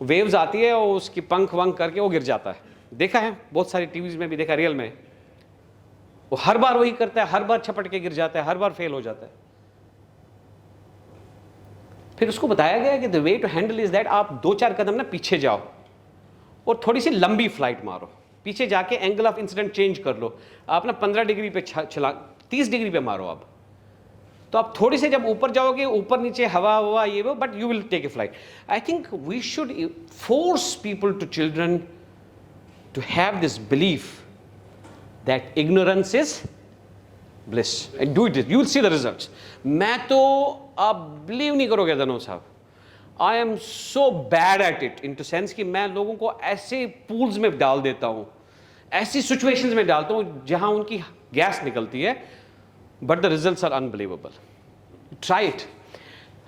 वेव्स आती है और उसकी पंख वंख करके वो गिर जाता है. देखा है बहुत सारी टीवीज में भी देखा, रियल में वो हर बार वही करता है, हर बार छपट के गिर जाता है, हर बार फेल हो जाता है. फिर उसको बताया गया कि the way to handle is that आप 2-4 कदम ना पीछे जाओ और थोड़ी सी लंबी फ्लाइट मारो, पीछे जाके एंगल ऑफ इंसिडेंट चेंज कर लो. आप ना 15 डिग्री पे चला, 30 डिग्री पे मारो आप, तो आप थोड़ी से जब ऊपर जाओगे, ऊपर नीचे हवा हुआ ये वो, but you will take a flight. I think we should force people to children to have this belief that ignorance is bliss and do it, you will see the results. मैं तो आप बिलीव नहीं करोगे धनो साहब, I am so bad at it in two sense कि मैं लोगों को ऐसे पूल्स में डाल देता हूं, ऐसी सिचुएशंस में डालता हूं जहां उनकी गैस निकलती है, but the results are unbelievable. Try it.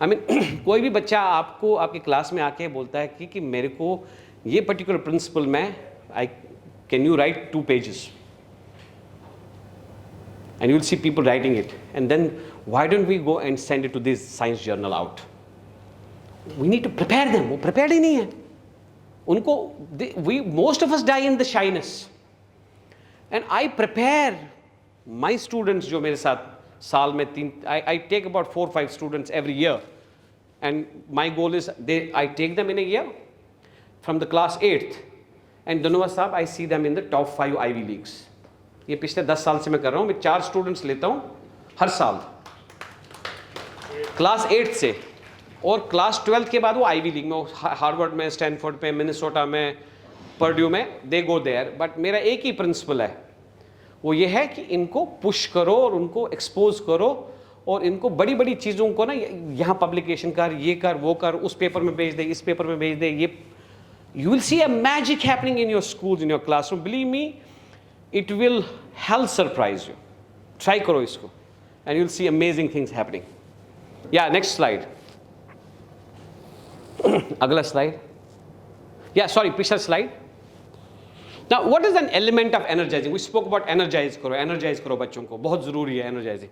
I mean कोई भी बच्चा आपको आपकी क्लास में आके बोलता है कि मेरे को ये पर्टिकुलर प्रिंसिपल में I can you right 2 pages, and you will see people writing it, and then why don't we go and send it to this science journal out? We need to prepare them. वो prepared ही नहीं है उनको. We most of us die in the shyness, and I prepare my students जो मेरे साथ साल में 3, I take about 4-5 students every year, and my goal is I take them in a year from the class 8th, and Dhanuva साहब I see them in the top 5 Ivy Leagues. ये पिछले 10 साल से मैं कर रहा हूँ. मैं 4 स्टूडेंट्स लेता हूँ हर साल क्लास 8 से, और क्लास 12 के बाद वो आईवी लीग में, हार्वर्ड में, स्टैनफोर्ड में, मिनेसोटा में, पर्ड्यू में, दे गो देयर. बट मेरा एक ही प्रिंसिपल है, वो ये है कि इनको पुश करो और उनको एक्सपोज करो और इनको बड़ी बड़ी चीज़ों को ना यहाँ पब्लिकेशन कर, ये कर, वो कर, उस पेपर में भेज दे, इस पेपर में भेज दे. ये you will C a magic happening in your schools, in your classroom. Believe me, it will hell surprise you. Try करो इसको and you'll see amazing things happening. Yeah, next slide. अगला slide. Yeah, sorry, पिछला slide. Now, what is an element of energizing? We spoke about energize करो बच्चों को, बहुत ज़रूरी है energizing.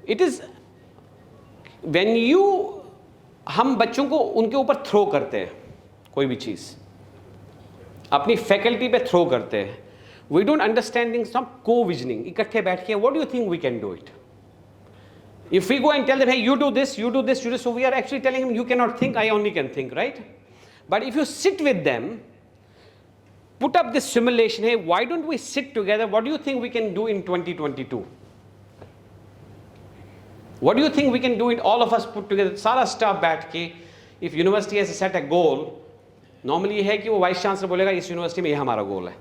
It is when you, हम बच्चों को उनके ऊपर थ्रो करते हैं कोई भी चीज़, अपनी फैकल्टी पे थ्रो करते हैं. We don't understanding some co-visioning. इकट्ठे बैठ के, what do you think we can do it? If we go and tell them, hey, you do this, you do this, you do this, so we are actually telling him, you cannot think, I only can think, right? But if you sit with them, put up this simulation, hey, why don't we sit together? What do you think we can do in 2022? What do you think we can do in all of us put together? सारा staff बैठ के, if university has set a goal, normally ये है कि वो vice chancellor बोलेगा इस university में ये हमारा गोल है,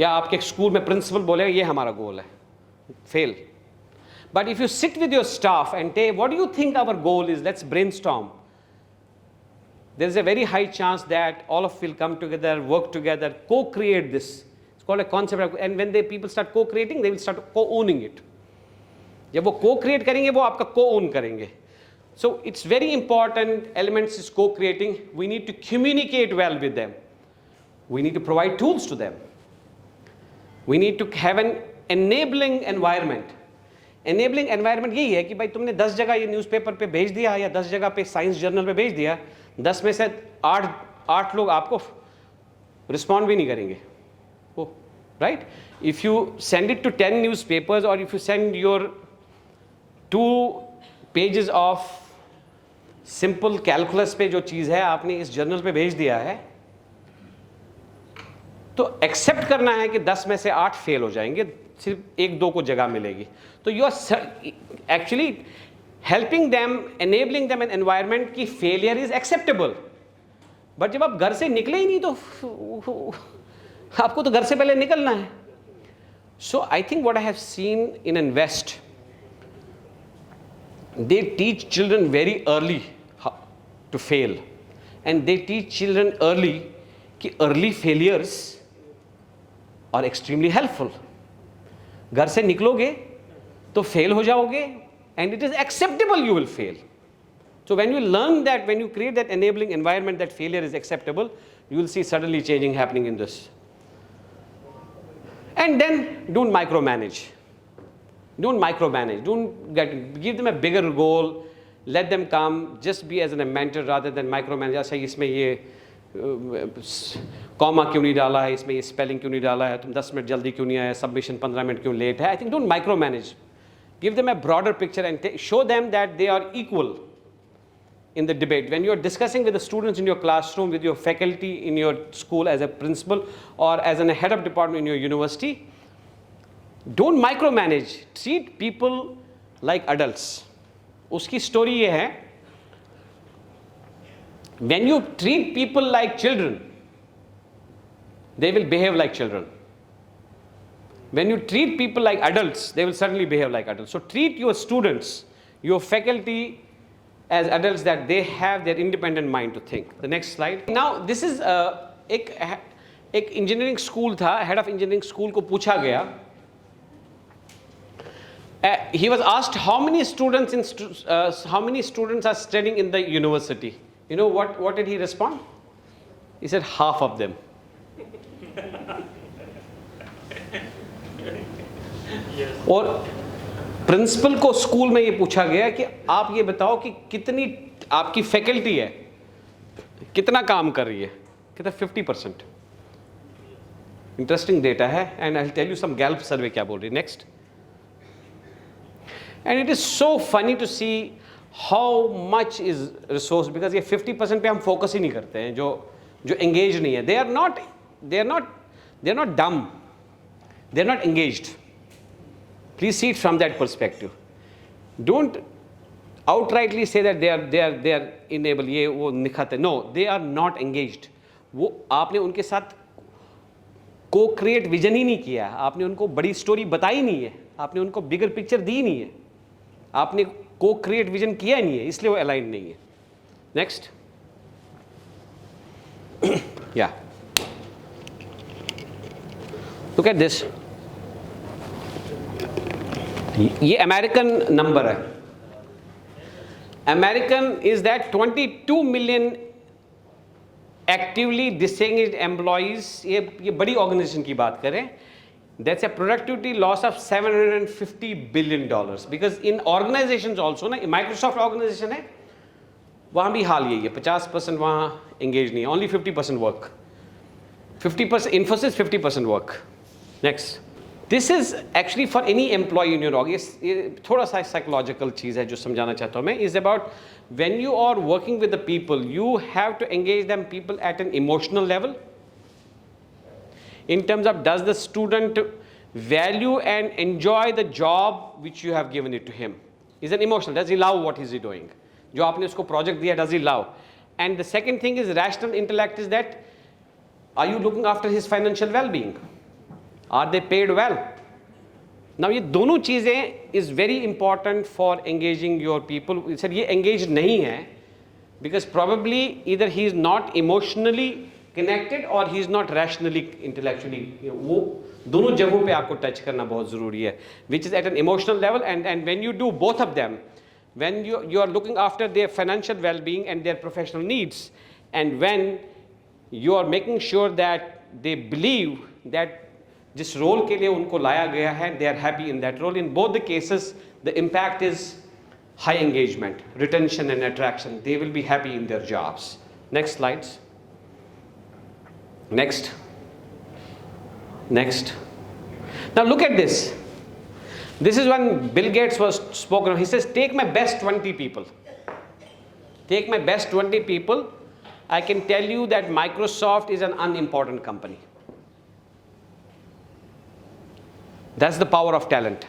या आपके स्कूल में प्रिंसिपल बोलेगा ये हमारा गोल है, fail. But if you sit with your staff and say, what do you think our goal is? Let's brainstorm. There is a very high chance that all of you will come together, work together, co-create this. It's called a concept. And when people start co-creating, they will start co-owning it. जब वो co-create करेंगे, वो आपका co-own करेंगे. So it's very important elements is co-creating. We need to communicate well with them. We need to provide tools to them. We need to have an enabling environment. Enabling environment यही है कि भाई तुमने 10 जगह ये newspaper पे भेज दिया या 10 जगह पे साइंस जर्नल पे भेज दिया, 10 में से 8 लोग आपको रिस्पॉन्ड भी नहीं करेंगे, वो right. If you send it to 10 newspapers और if you send your 2 pages of simple calculus पे जो चीज़ है आपने इस जर्नल पे भेज दिया है, तो एक्सेप्ट करना है कि 10 में से 8 फेल हो जाएंगे, सिर्फ 1-2 को जगह मिलेगी. तो you are actually helping them, enabling them an environment की फेलियर इज एक्सेप्टेबल. बट जब आप घर से निकले ही नहीं तो आपको तो घर से पहले निकलना है. So I think what I have seen in an west, they teach children very early to fail, and they teach children early कि early failures are extremely helpful. घर से निकलोगे तो fail हो जाओगे, and it is acceptable you will fail. So when you learn that, when you create that enabling environment that failure is acceptable, you will see suddenly changing happening in this. And then don't micromanage. Don't micromanage. Don't give them a bigger goal. Let them come. Just be as a mentor rather than micromanage. अच्छा इसमें ये comma क्यों नहीं डाला है, इसमें ये spelling क्यों नहीं डाला है, तुम 10 मिनट जल्दी क्यों नहीं आए, सबमिशन 15 मिनट क्यों लेट है. I think don't micromanage. Give them a broader picture and show them that they are equal in the debate. When you are discussing with the students in your classroom, with your faculty in your school as a principal or as a head of department in your university, don't micromanage. Treat people like adults. उसकी story ये है, when you treat people like children, they will behave like children. When you treat people like adults, they will certainly behave like adults. So treat your students, your faculty as adults, that they have their independent mind to think. The next slide. Now this is एक engineering school था, head of engineering school को पूछा गया, he was asked how many students are studying in the university. You know what did he respond? He said half of them. और principal को school में ये पूछा गया कि आप ये बताओ कि कितनी आपकी फैकल्टी है, कितना काम कर रही है, कहता 50%. इंटरेस्टिंग डेटा है, and I will tell you some Gallup survey क्या बोल रही है. Next. And it is so funny to see how much is resource, because ये 50% पे हम focus ही नहीं करते हैं, जो engaged नहीं है. They are not dumb. They are not engaged. Please see it from that perspective. Don't outrightly say that they are enable, ये वो निखाते. No, they are not engaged. वो आपने उनके साथ co-create vision ही नहीं किया, आपने उनको बड़ी story बताई नहीं है, आपने उनको bigger picture दी नहीं है, आपने co-create vision किया नहीं है, इसलिए वो aligned नहीं है. Next. Yeah. Look at this. ये अमेरिकन नंबर है. American is that 22 million actively disengaged employees, ये बड़ी ऑर्गेनाइजेशन की बात करें, that's a productivity loss of $750 billion, because in organizations also ना, Microsoft organization है, वहाँ भी हाल यही है, 50% वहाँ engaged नहीं है, only 50% work, 50% Infosys, 50% work. Next, this is actually for any employee in your org. ये थोड़ा सा psychological चीज़ है जो समझाना चाहता हूँ मैं, is about when you are working with the people, you have to engage them people at an emotional level. In terms of, does the student value and enjoy the job which you have given it to him? Is an emotional, does he love what is he doing? जो आपने उसको project दिया, does he love? And the second thing is rational intellect, is that are you looking after his financial well-being? Are they paid well? Now ये दोनों चीज़ें is very important for engaging your people. Sir ये engaged नहीं है because probably either he is not emotionally connected or he is not rationally intellectually, वो दोनों जगहों पे आपको टच करना बहुत ज़रूरी है, which is at an emotional level, and when you do both of them, when you are looking after their financial well-being and their professional needs, and when you are making sure that they believe that जिस role के लिए उनको लाया गया है, they are happy in that role, in both the cases the impact is high engagement, retention and attraction. They will be happy in their jobs. Next slides. Next. Now look at this. This is when Bill Gates was spoken of. He says, take my best 20 people. Take my best 20 people. I can tell you that Microsoft is an unimportant company. That's the power of talent.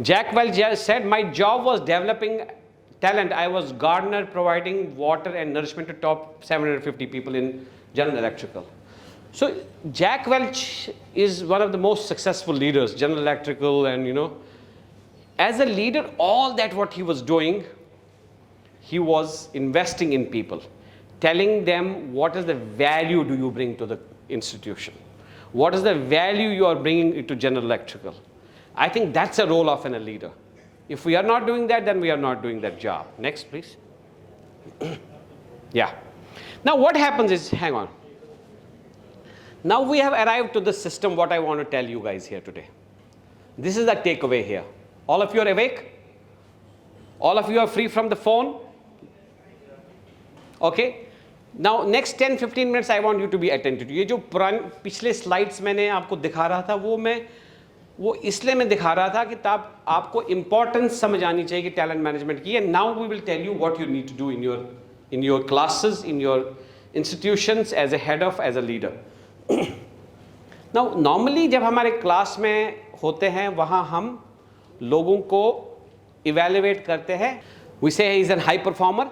Jack Welch said, my job was developing talent. I was Gartner providing water and nourishment to top 750 people in General Electrical. So Jack Welch is one of the most successful leaders, General Electrical, and as a leader, all that what he was doing, he was investing in people, telling them what is the value do you bring to the institution, what is the value you are bringing to General Electrical. I think that's a role of a leader. If we are not doing that, then we are not doing that job. Next, please. Yeah. Now what happens is, hang on. Now we have arrived to the system, what I want to tell you guys here today. This is the takeaway here. All of you are awake? All of you are free from the phone? Okay. Now next 10-15 minutes I want you to be attentive. ये जो पिछले slides मैंने आपको दिखा रहा था, वो इसलिए मैं दिखा रहा था कि तब आपको importance समझ आनी चाहिए कि talent management की. And now we will tell you what you need to do in your classes, in your institutions, as a head of, as a leader. Now normally जब हमारे क्लास में होते हैं वहाँ हम लोगों को evaluate करते हैं. We say he is a high performer,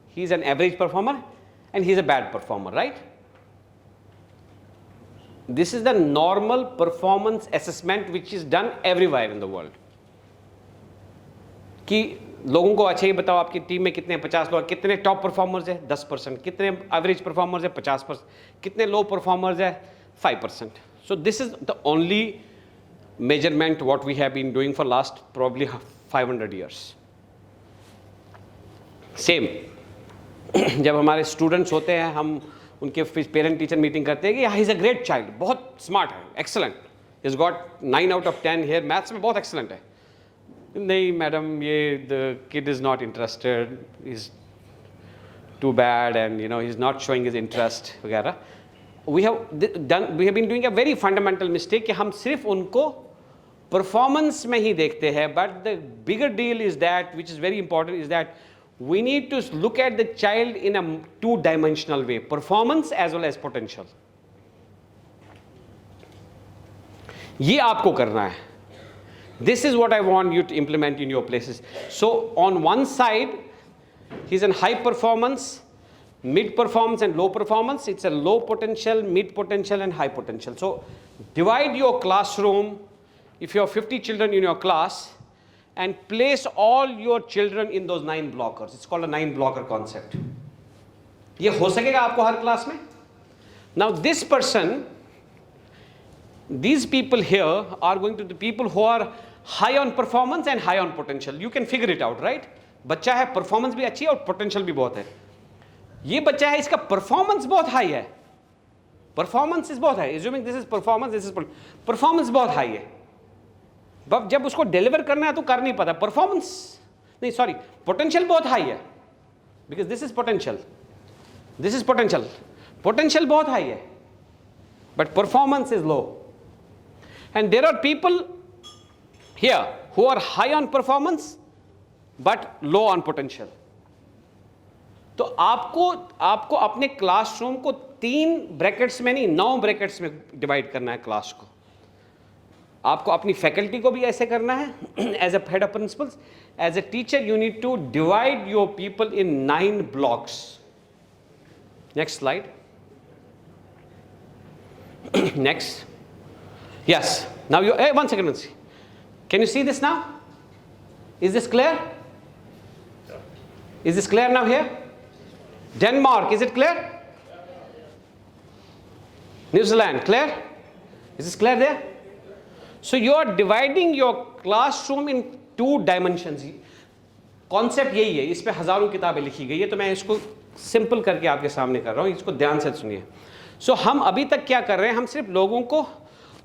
he is an average performer, and he is a bad performer, right? This is the normal performance assessment which is done everywhere in the world. कि लोगों को अच्छा ही बताओ आपकी team में कितने 50 लोग, कितने टॉप परफॉर्मर्स है 10%, कितने एवरेज परफॉर्मर्स है 50%, कितने लो परफॉर्मर्स है 5%. So this is the only measurement what we have been doing for last probably 500 years. Same. जब हमारे स्टूडेंट्स होते हैं हम उनके पेरेंट टीचर मीटिंग करते हैं कि he is a great child, बहुत स्मार्ट है, excellent, is got 9 out of 10 here, maths में बहुत एक्सेलेंट है. नहीं मैडम, ये the kid is not interested, is too bad and he is not showing his interest वगैरह. We have been doing a very fundamental mistake कि हम सिर्फ उनको परफॉर्मेंस में ही देखते हैं. But the bigger deal is that, which is very important, is that we need to look at the child in a two-dimensional way, performance as well as potential. ये आपको करना है. This is what I want you to implement in your places. So on one side, he's in high performance, mid performance and low performance. It's a low potential, mid potential and high potential. So divide your classroom, if you have 50 children in your class, and place all your children in those 9 blockers. It's called a 9 blocker concept. ये हो सकेगा आपको हर class में? Now this person, these people here are going to the people who are high on performance and high on potential. You can figure it out, right? बच्चा है, performance भी अच्छी है और potential भी बहुत है. ये बच्चा है, इसका परफॉर्मेंस बहुत हाई है, परफॉर्मेंस इज बहुत high, assuming this is performance, this is performance बहुत हाई है, बट जब उसको डिलीवर करना है तो कर नहीं पाता, परफॉर्मेंस नहीं, सॉरी, पोटेंशियल बहुत हाई है, because this is potential, this is potential, potential बहुत हाई है, but performance is low. And there are people here who are high on performance but low on potential. तो आपको अपने classroom को 3 brackets में नहीं, 9 ब्रैकेट्स में डिवाइड करना है क्लास को. आपको अपनी फैकल्टी को भी ऐसे करना है, as a head of principals, as a teacher you need to divide your people in 9 blocks. Next slide. Next. Yes, now you, one second, can you see this now? Is this clear? Is this clear now here? Denmark, is it clear? New Zealand, clear? Is this clear there? So you are dividing your classroom in 2 dimensions. Concept यही है, इस पे हजारों किताबें लिखी गई है, तो मैं इसको सिंपल करके आपके सामने कर रहा हूँ, इसको ध्यान से सुनिए. So हम अभी तक क्या कर रहे हैं, हम सिर्फ लोगों को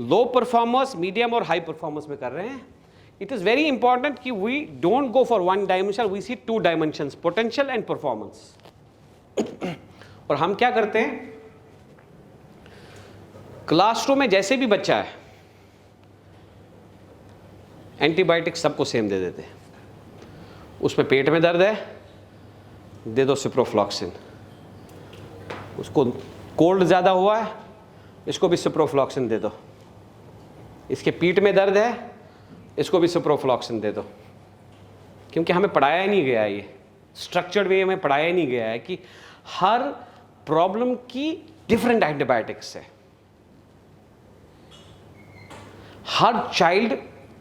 लो परफॉर्मर्स, मीडियम और हाई परफॉर्मर्स में कर रहे हैं. It is very important कि we don't go for one dimension, we see 2 dimensions, potential and performance. और हम क्या करते हैं, क्लासरूम में जैसे भी बच्चा है, एंटीबायोटिक सबको सेम दे देते हैं. उसमें पेट में दर्द है, दे दो सिप्रोफ्लॉक्सिन. उसको कोल्ड ज़्यादा हुआ है, इसको भी सिप्रोफ्लॉक्सिन दे दो. इसके पीठ में दर्द है, इसको भी सिप्रोफ्लॉक्सिन दे दो. क्योंकि हमें पढ़ाया ही नहीं गया है, ये स्ट्रक्चर्ड वे में पढ़ाया ही नहीं गया है कि हर प्रॉब्लम की डिफरेंट एंटीबायोटिक्स है. हर चाइल्ड,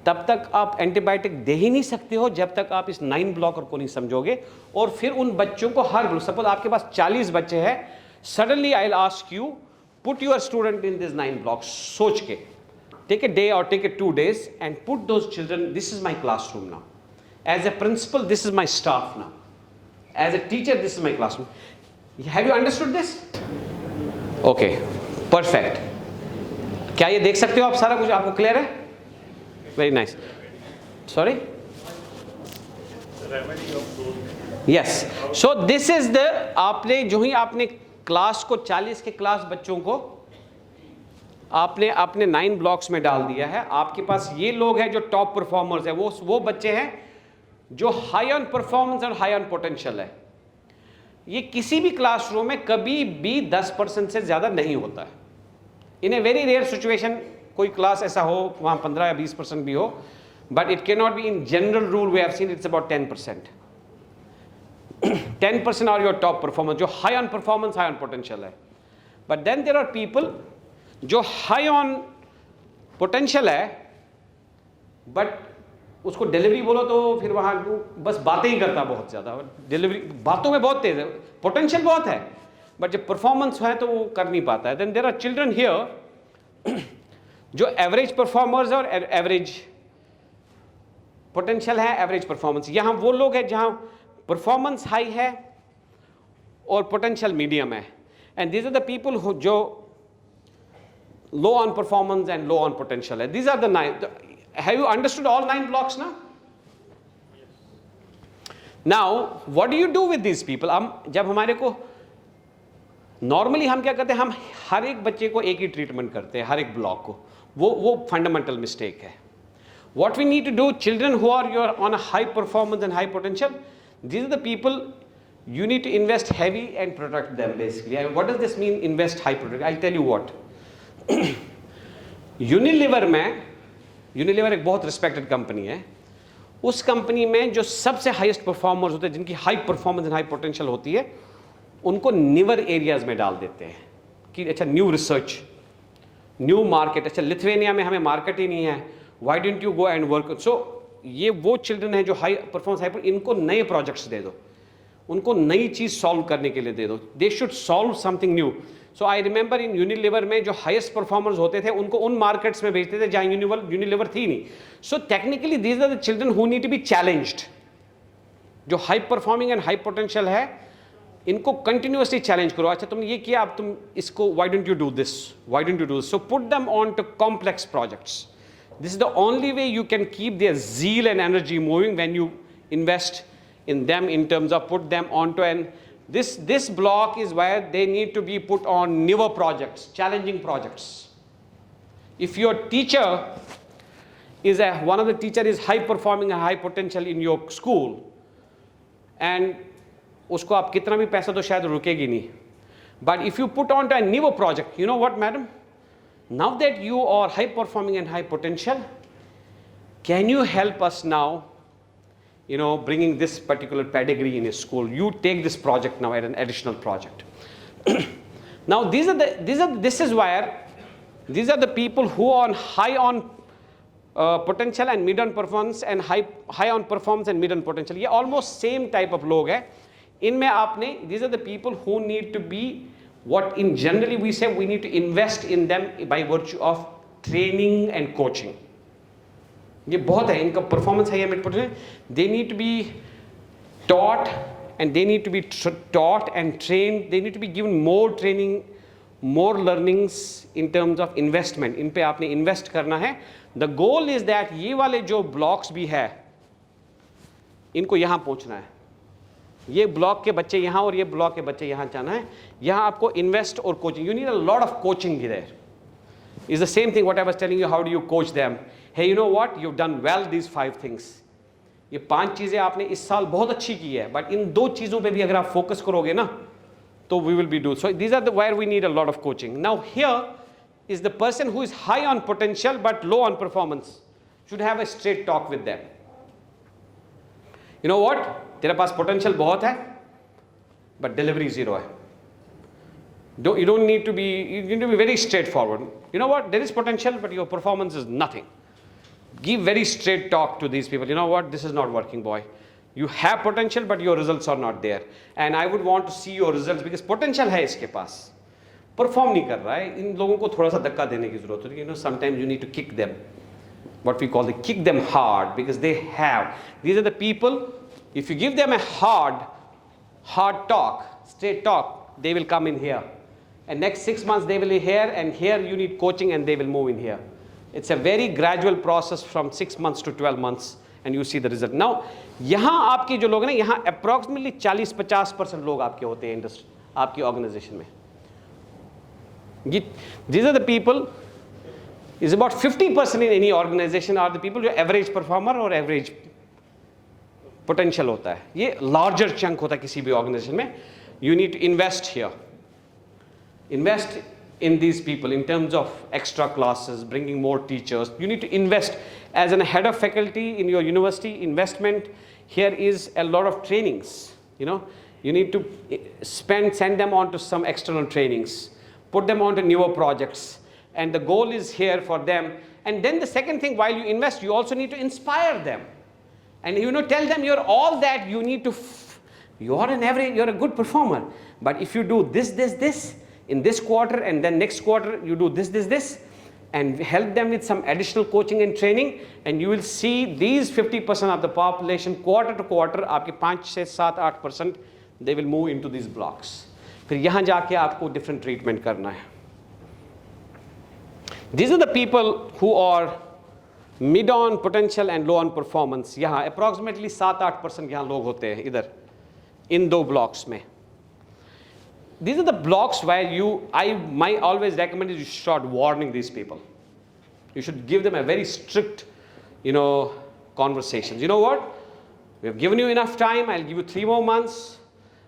तब तक आप एंटीबायोटिक दे ही नहीं सकते हो जब तक आप इस 9 ब्लॉकर को नहीं समझोगे. और फिर उन बच्चों को हर, सपोज आपके पास 40 बच्चे हैं, suddenly I will ask you, put your student in this 9 blocks. सोच के take a day or take a 2 days and put those children, this is my classroom now. As a principal, this is my staff now. As a teacher, this is my classroom. Have you understood this? Okay, perfect. क्या ये देख सकते हो आप, सारा कुछ आपको clear है? Very nice. Sorry? Yes. So this is the, आपने जो ही आपने क्लास को 40 के क्लास बच्चों को आपने अपने 9 ब्लॉक्स में डाल दिया है. आपके पास ये लोग हैं जो टॉप परफॉर्मर्स है, वो बच्चे हैं जो हाई ऑन परफॉर्मेंस और हाई ऑन पोटेंशियल है. ये किसी भी क्लासरूम में कभी भी 10% से ज़्यादा नहीं होता है. In a very rare situation कोई क्लास ऐसा हो वहाँ 15 या 20% भी हो, but it can not be in general rule. We have seen its about 10%. 10% are your top performers, जो high on performance, high on potential है. But then there are people जो हाई ऑन पोटेंशियल है, but उसको delivery बोलो तो फिर वहाँ बस बातें ही करता बहुत ज़्यादा. डिलीवरी बातों में बहुत तेज है, पोटेंशियल बहुत है, बट जब परफॉर्मेंस है तो वो कर नहीं पाता है. Then there are children here जो एवरेज परफॉर्मर्स और एवरेज पोटेंशियल है, एवरेज परफॉर्मेंस. यहाँ वो लोग हैं जहाँ परफॉर्मेंस हाई है और पोटेंशियल मीडियम है. And these are the people जो low on performance and low on potential. These are the 9. Have you understood all 9 blocks now? Now, what do you do with these people? जब हमारे को normally हम क्या करते हैं, हम हर एक बच्चे को एक ही ट्रीटमेंट करते हैं, हर एक ब्लॉक को. वो फंडामेंटल मिस्टेक है. What we need to do, children who are on a high performance and high potential, these are the people you need to invest heavy and protect them basically. And what does this mean, invest high protect? I'll tell you what. Unilever में, Unilever एक बहुत respected company है. उस company में जो सबसे highest performers होते हैं, जिनकी high performance and high potential होती है, उनको निवर एरियाज में डाल देते हैं कि अच्छा न्यू रिसर्च, न्यू मार्केट. अच्छा लिथुआनिया में हमें मार्केट ही नहीं है, why don't you go and work. So ये वो चिल्ड्रन है जो हाई परफॉर्मेंस, हाई, इनको नए प्रोजेक्ट्स दे दो, उनको नई चीज़ सॉल्व करने के लिए दे दो. They should solve something new. So I remember in Unilever में जो हाईएस्ट परफॉर्मर्स होते थे उनको उन मार्केट्स में भेजते थे जहाँ यूनिलीवर थी नहीं. So technically these are the children who need to be challenged. जो high performing and high potential है इनको कंटिन्यूसली चैलेंज करो. अच्छा तुमने ये किया, अब तुम इसको why don't you do this, why don't you do this? So put them on to complex projects. This is the only way you can keep their zeal and energy moving, when you invest in them in terms of put them onto an this block is where they need to be put on newer projects, challenging projects. If your teacher is one of the teacher is high performing and high potential in your school, and उसको आप कितना भी पैसा दो शायद रुकेगी नहीं. But if you put on to a newer project, you know what, madam? Now that you are high performing and high potential, can you help us now, bringing this particular pedigree in your school? You take this project now as an additional project. Now these are the people who are high on potential and mid on performance, and high on performance and mid on potential. ये almost same type of लोग हैं. इनमें आपने, these are the people who need to be what in generally we say we need to invest in them by virtue of training and coaching. ये बहुत है, इनका performance है या mid potential. They need to be taught, and they need to be taught and trained. They need to be given more training, more learnings in terms of investment. इन पे आपने invest करना है. The goal is that ये वाले जो blocks भी है, इनको यहाँ पहुँचना है. ये ब्लॉक के बच्चे यहाँ और ये ब्लॉक के बच्चे यहाँ जाना है. यहाँ आपको इन्वेस्ट और coaching, you need a lot of coaching there. Is the same thing what I was telling you, how do you coach them. Hey you know what, you done well these 5 things. ये 5 चीज़ें आपने इस साल बहुत अच्छी की है, but in 2 चीज़ों पे भी अगर आप फोकस करोगे ना, तो we will be do. So these are the where we need a lot of coaching. Now here is the person who is high on potential but low on performance should have a straight talk with them. You know what, तेरे पास potential बहुत है but delivery zero है. You don't need to be, you need to be very straightforward. You know what, there is potential but your performance is nothing. Give very straight talk to these people. You know what, this is not working, boy. You have potential but your results are not there, and I would want to see your results because potential है इसके पास, perform नहीं कर रहा है. इन लोगों को थोड़ा सा धक्का देने की जरूरत है. Sometimes you need to kick them, what we call the kick them hard, because they have, these are the people, if you give them a hard talk, straight talk, they will come in here, and next 6 months they will be here, and here you need coaching and they will move in here. It's a very gradual process from 6 months to 12 months, and you see the result. Now यहाँ आपके जो लोग हैं ना, यहाँ approximately 40-50% लोग आपके होते हैं इंडस्ट्री, आपकी ऑर्गेनाइजेशन में. These are the people, is about 50% in any organization are the people जो average performer or average potential होता है. ये larger chunk होता है किसी भी organization में. You need to invest here. Invest in these people in terms of extra classes, bringing more teachers. You need to invest as a head of faculty in your university. Investment here is a lot of trainings. You need to send them on to some external trainings, put them on to newer projects, and the goal is here for them. And then the second thing, while you invest, you also need to inspire them, and tell them you're all that you need to. You're a good performer, but if you do this in this quarter, and then next quarter you do this, and help them with some additional coaching and training, and you will see these 50% of the population quarter to quarter, आपके 5 से 7-8% they will move into these blocks. फिर यहाँ जाके आपको different treatment करना है. These are the people who are mid on potential and low on performance. यहाँ approximately 7-8% यहाँ लोग होते हैं इधर इन 2 blocks में. These are the blocks where my always recommend is you should start warning these people. You should give them a very strict, conversations. You know what? We have given you enough time. I'll give you 3 more months.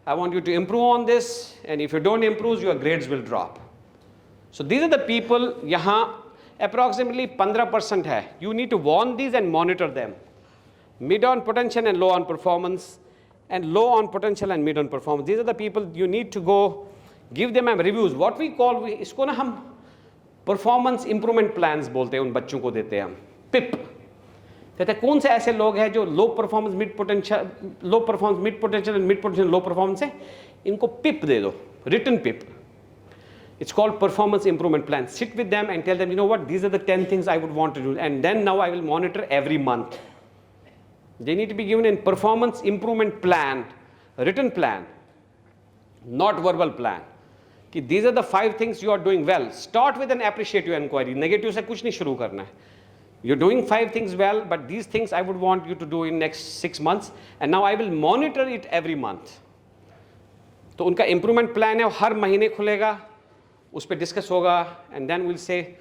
I want you to improve on this. And if you don't improve, your grades will drop. So these are the people, यहाँ approximately 15% है. You need to warn these and monitor them. Mid on potential and low on performance, and low on potential and mid on performance. These are the people you need to go give them reviews. What we call, इसको ना हम performance improvement plans बोलते हैं, उन बच्चों को देते हैं हम PIP. कहते हैं कौन से ऐसे लोग हैं जो low performance mid potential and mid potential low performance है, इनको PIP दे दो, written PIP. It's called performance improvement plan. Sit with them and tell them, you know what, these are the 10 things I would want to do, and then now I will monitor every month. They need to be given a performance improvement plan, a written plan. not verbal plan. कि these are the 5 things you are doing well. Start with an appreciative inquiry. Negative से कुछ नहीं शुरू करना है. You're doing 5 things well, but these things I would want you to do in next 6 months, and now I will monitor it every month. तो उनका improvement plan है, हर महीने खुलेगा, उस पर discuss होगा, and then we'll say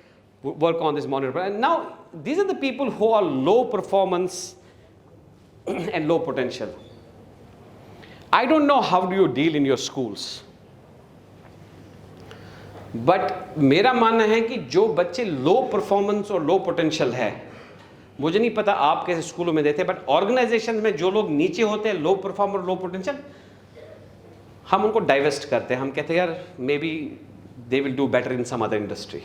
work on this monitor plan. And now these are the people who are low performance and low potential. I don't know how do you deal in your schools. But मेरा मानना है कि जो बच्चे लो performance और low potential है, मुझे नहीं पता आप कैसे स्कूलों में देते हैं, बट ऑर्गेनाइजेशन में जो लोग नीचे होते हैं, लो परफॉर्मर, लो पोटेंशियल, हम उनको डाइवेस्ट करते हैं. हम कहते हैं यार maybe they will do better in some other industry,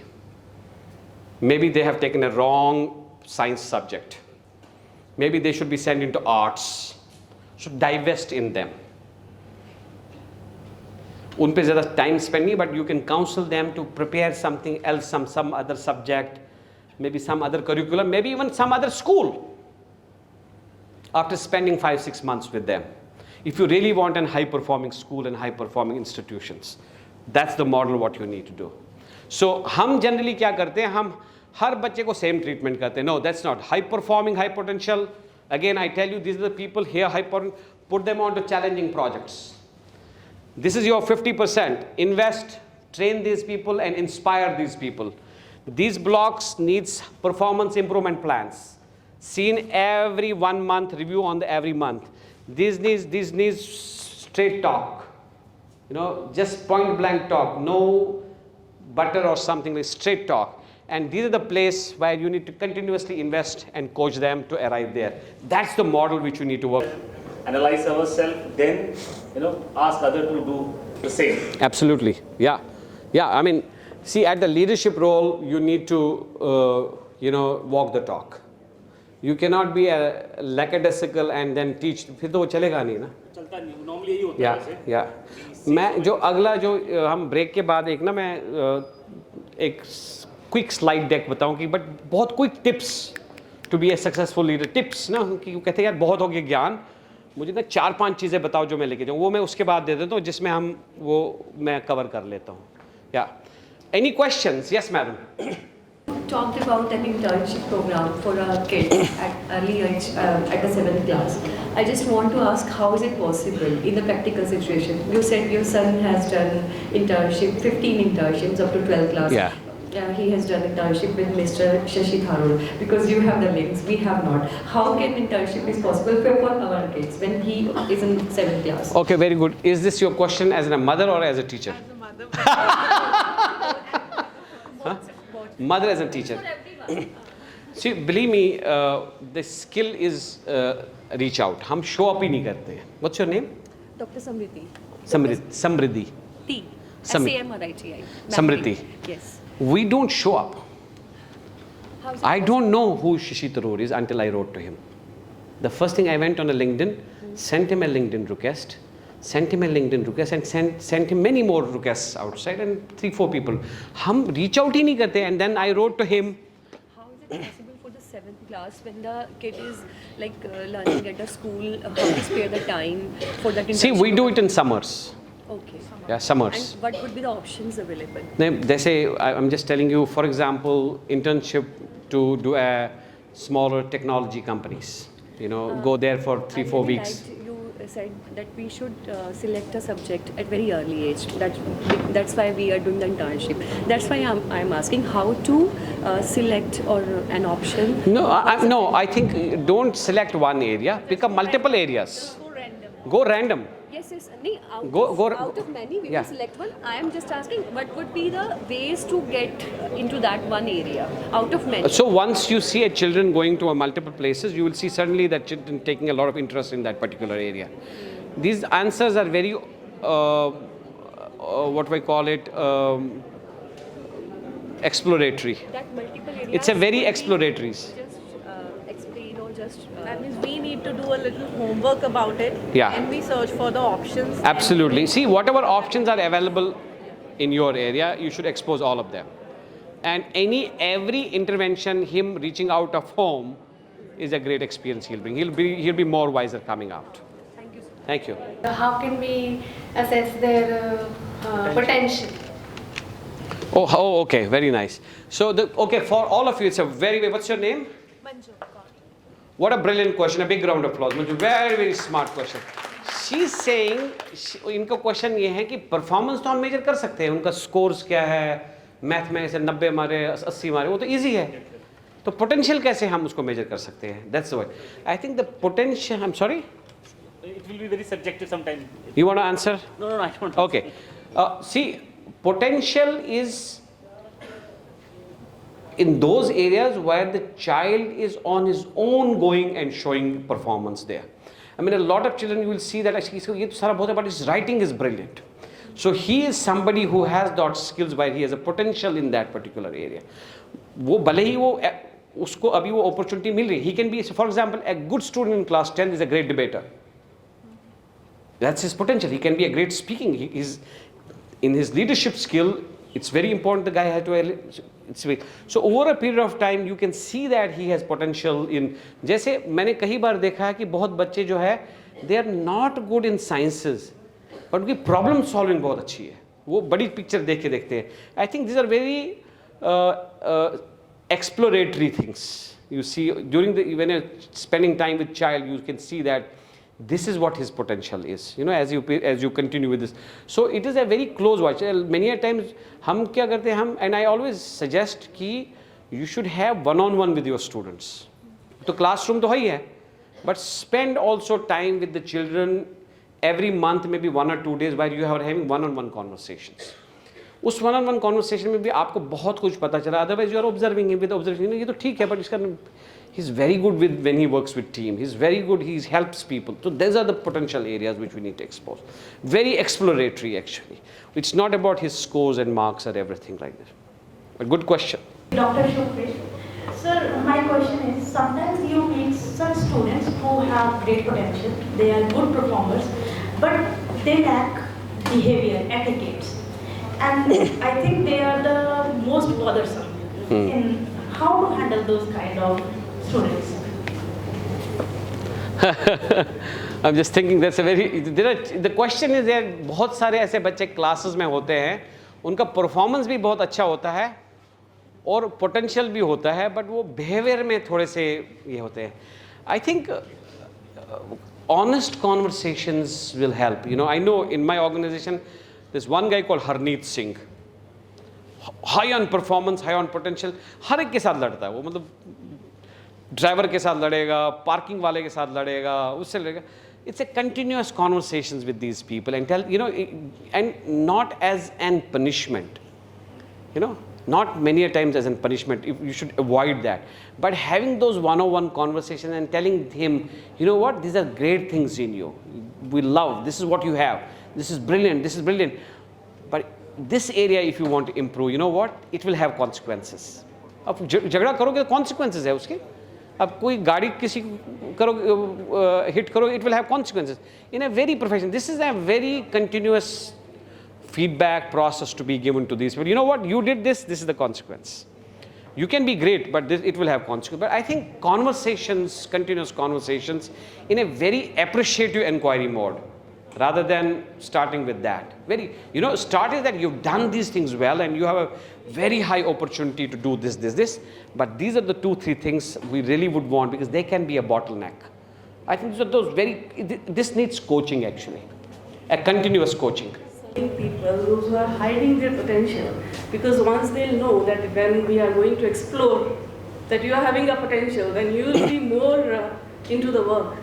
maybe they have taken a wrong science subject, maybe they should be send into arts, should divest in them. उन पे ज़्यादा time spend नहीं, but you can counsel them to prepare something else, some other subject, maybe some other curriculum, maybe even some other school, after spending 5-6 months with them. If you really want a high performing school and high performing institutions, that's the model what you need to do. So हम generally क्या करते हैं, हम हर बच्चे को same treatment करते हैं. No, that's not. High performing, high potential, again I tell you, these are the people here, put them on to challenging projects. This is your 50%. Invest, train these people and inspire these people. These blocks needs performance improvement plans. Seen every 1 month, review on the every month. These needs straight talk. You know, just point blank talk, no butter or something, like straight talk. And these are the place where you need to continuously invest and coach them to arrive there. That's the model which you need to work. Analyze ourselves, then ask others to do the same. Absolutely, yeah. I mean, see, at the leadership role, you need to walk the talk. You cannot be a lackadaisical and then teach. फिर तो वो चलेगा नहीं ना. चलता नहीं, normally यही होता है. Yeah. मैं जो अगला जो हम ब्रेक के बाद एक ना मैं एक क्विक स्लाइड डेक बताऊं कि बट बहुत quick tips to be a successful leader. Tips ना कि कहते हैं यार बहुत हो गया ज्ञान, मुझे ना 4-5 चीज़ें बताओ जो मैं लेके जाऊँ, वो मैं उसके बाद दे देता हूँ जिसमें हम वो मैं कवर कर लेता हूँ. या any questions? Yes madam. Talked about an internship program for a kid at early age, at the 7th class. I just want to ask, how is it possible in the practical situation? You said your son has done internship, 15 internships up to 12th class. Yeah. He has done internship with Mr. Shashi Tharoor, because you have the links, we have not. How can internship is possible for our kids when he is in 7th class? Okay, very good. Is this your question as a mother or as a teacher? As a mother. Huh? Mother as a teacher. See, believe me, the skill is reach out. हम show up ही नहीं करते. What's your name? Dr. Samriddhi. Samriddhi. T. SAMRITI. Samriddhi. Yes. We don't show up. How is it I don't know who Shashi Tharoor is until I wrote to him. The first thing I went on a LinkedIn, sent him a LinkedIn request, and sent him many more requests outside, and 3-4 people. हम reach out ही नहीं करते, and then I wrote to him. How is it possible for the 7th class when the kid is like learning at a school, how to spare the time for that internship? See, we do it in summers. Okay. Yeah, summers. And what would be the options available? They say, I'm just telling you, for example, internship to do a smaller technology companies. Go there for 3-4 weeks. You said that we should select a subject at very early age. That's why we are doing the internship. That's why I'm asking how to select or an option. No, I think don't select one area. Pick up multiple areas. Go random. Yes. Out of many, we will select one. I am just asking, what would be the ways to get into that one area out of many? So once you see a children going to multiple places, you will see suddenly that children taking a lot of interest in that particular area. These answers are very, what do I call it, exploratory. That multiple areas. It's a very exploratory. Just explain or just. That means we need to do a little homework about it. Yeah. And we search for the options. Absolutely. See, whatever options are available in your area, you should expose all of them. And every intervention, him reaching out of home, is a great experience he'll bring. He'll be more wiser coming out. Thank you so much. Thank you. How can we assess their potential? Oh, okay, very nice. So, okay, for all of you, it's a what's your name? Manju. What a brilliant question, a big round of applause. Manju, very, very smart question. She's saying, इनका question ये है कि performance तो हम major कर सकते हैं, उनका स्कोर्स क्या है, मैथ में से 90 मारे 80 मारे, वो तो इजी है. तो पोटेंशियल कैसे हम उसको मेजर कर सकते हैं? That's why. I think the potential, I'm sorry? It will be very subjective sometimes. You want to answer? No, I don't. Okay. See, potential is in those areas where the child is on his own going and showing performance there. I mean, a lot of children, you will see that actually, ये तो सारा बहुत है, but his writing is brilliant. So he is somebody who has that skills where he has a potential in that particular area. वो भले ही वो उसको अभी वो opportunity मिल रही है. He can be, for example, a good student in class 10 is a great debater. That's his potential. He can be a great speaking. He is in his leadership skill. It's very important the guy has to. So over a period of time, you can see that he has potential in. जैसे मैंने कई बार देखा है कि बहुत बच्चे जो है, they are not good in sciences, but उनकी problem solving बहुत अच्छी है. वो बड़ी picture देख के देखते हैं. I think these are very exploratory things. You see during when you're spending time with child, you can see that. This is what his potential is, you know, as you continue with this. So it is a very close watch. Many a times हम क्या करते हैं हम, and I always suggest कि you should have one-on-one with your students. तो classroom तो है ही है, but spend also time with the children every month, maybe 1 or 2 days, where you are having one-on-one conversations. उस one-on-one conversation में भी आपको बहुत कुछ पता चला. Otherwise you are observing him with observation. ये तो ठीक है, but इसका he's very good when he works with team. He's very good. He helps people. So these are the potential areas which we need to expose. Very exploratory actually. It's not about his scores and marks or everything like that. But good question. Dr. Shukri, sir, my question is, sometimes you meet some students who have great potential, they are good performers, but they lack behavior, etiquettes. And I think they are the most bothersome in how to handle those kind of students. I'm just thinking that's a very, the question is that बहुत सारे ऐसे बच्चे classes में होते हैं, उनका performance भी बहुत अच्छा होता है और potential भी होता है, but वो behavior में थोड़े से ये होते हैं. I think honest conversations will help. You know, I know in my organization there's one guy called Harneet Singh. High on performance, high on potential. हर एक के साथ लड़ता है वो, मतलब ड्राइवर के साथ लड़ेगा, पार्किंग वाले के साथ लड़ेगा, उससे लड़ेगा. It's a continuous conversations with these people and tell, you know, and not as an punishment, you know, not many a times as a punishment. You should avoid that. But having those one-on-one conversations and telling him, you know what, these are great things in you. We love, this is what you have. This is brilliant, this is brilliant. But this area, if you want to improve, you know what, it will have consequences. अब झगड़ा करोगे तो consequences है उसके. अब कोई गाड़ी किसी करो हिट करो, it will have consequences in a very professional. This is a very continuous feedback process to be given to these people. You know what, you did this, this is the consequence. You can be great, but it will have consequences. But I think conversations, continuous conversations in a very appreciative inquiry mode, rather than starting with that. Very, you know, start is that you've done these things well and you have a very high opportunity to do this, this, this. But these are the 2-3 things we really would want, because they can be a bottleneck. I think this needs coaching actually, a continuous coaching. People those who are hiding their potential, because once they'll know that when we are going to explore that you are having a potential, then you will be more into the work.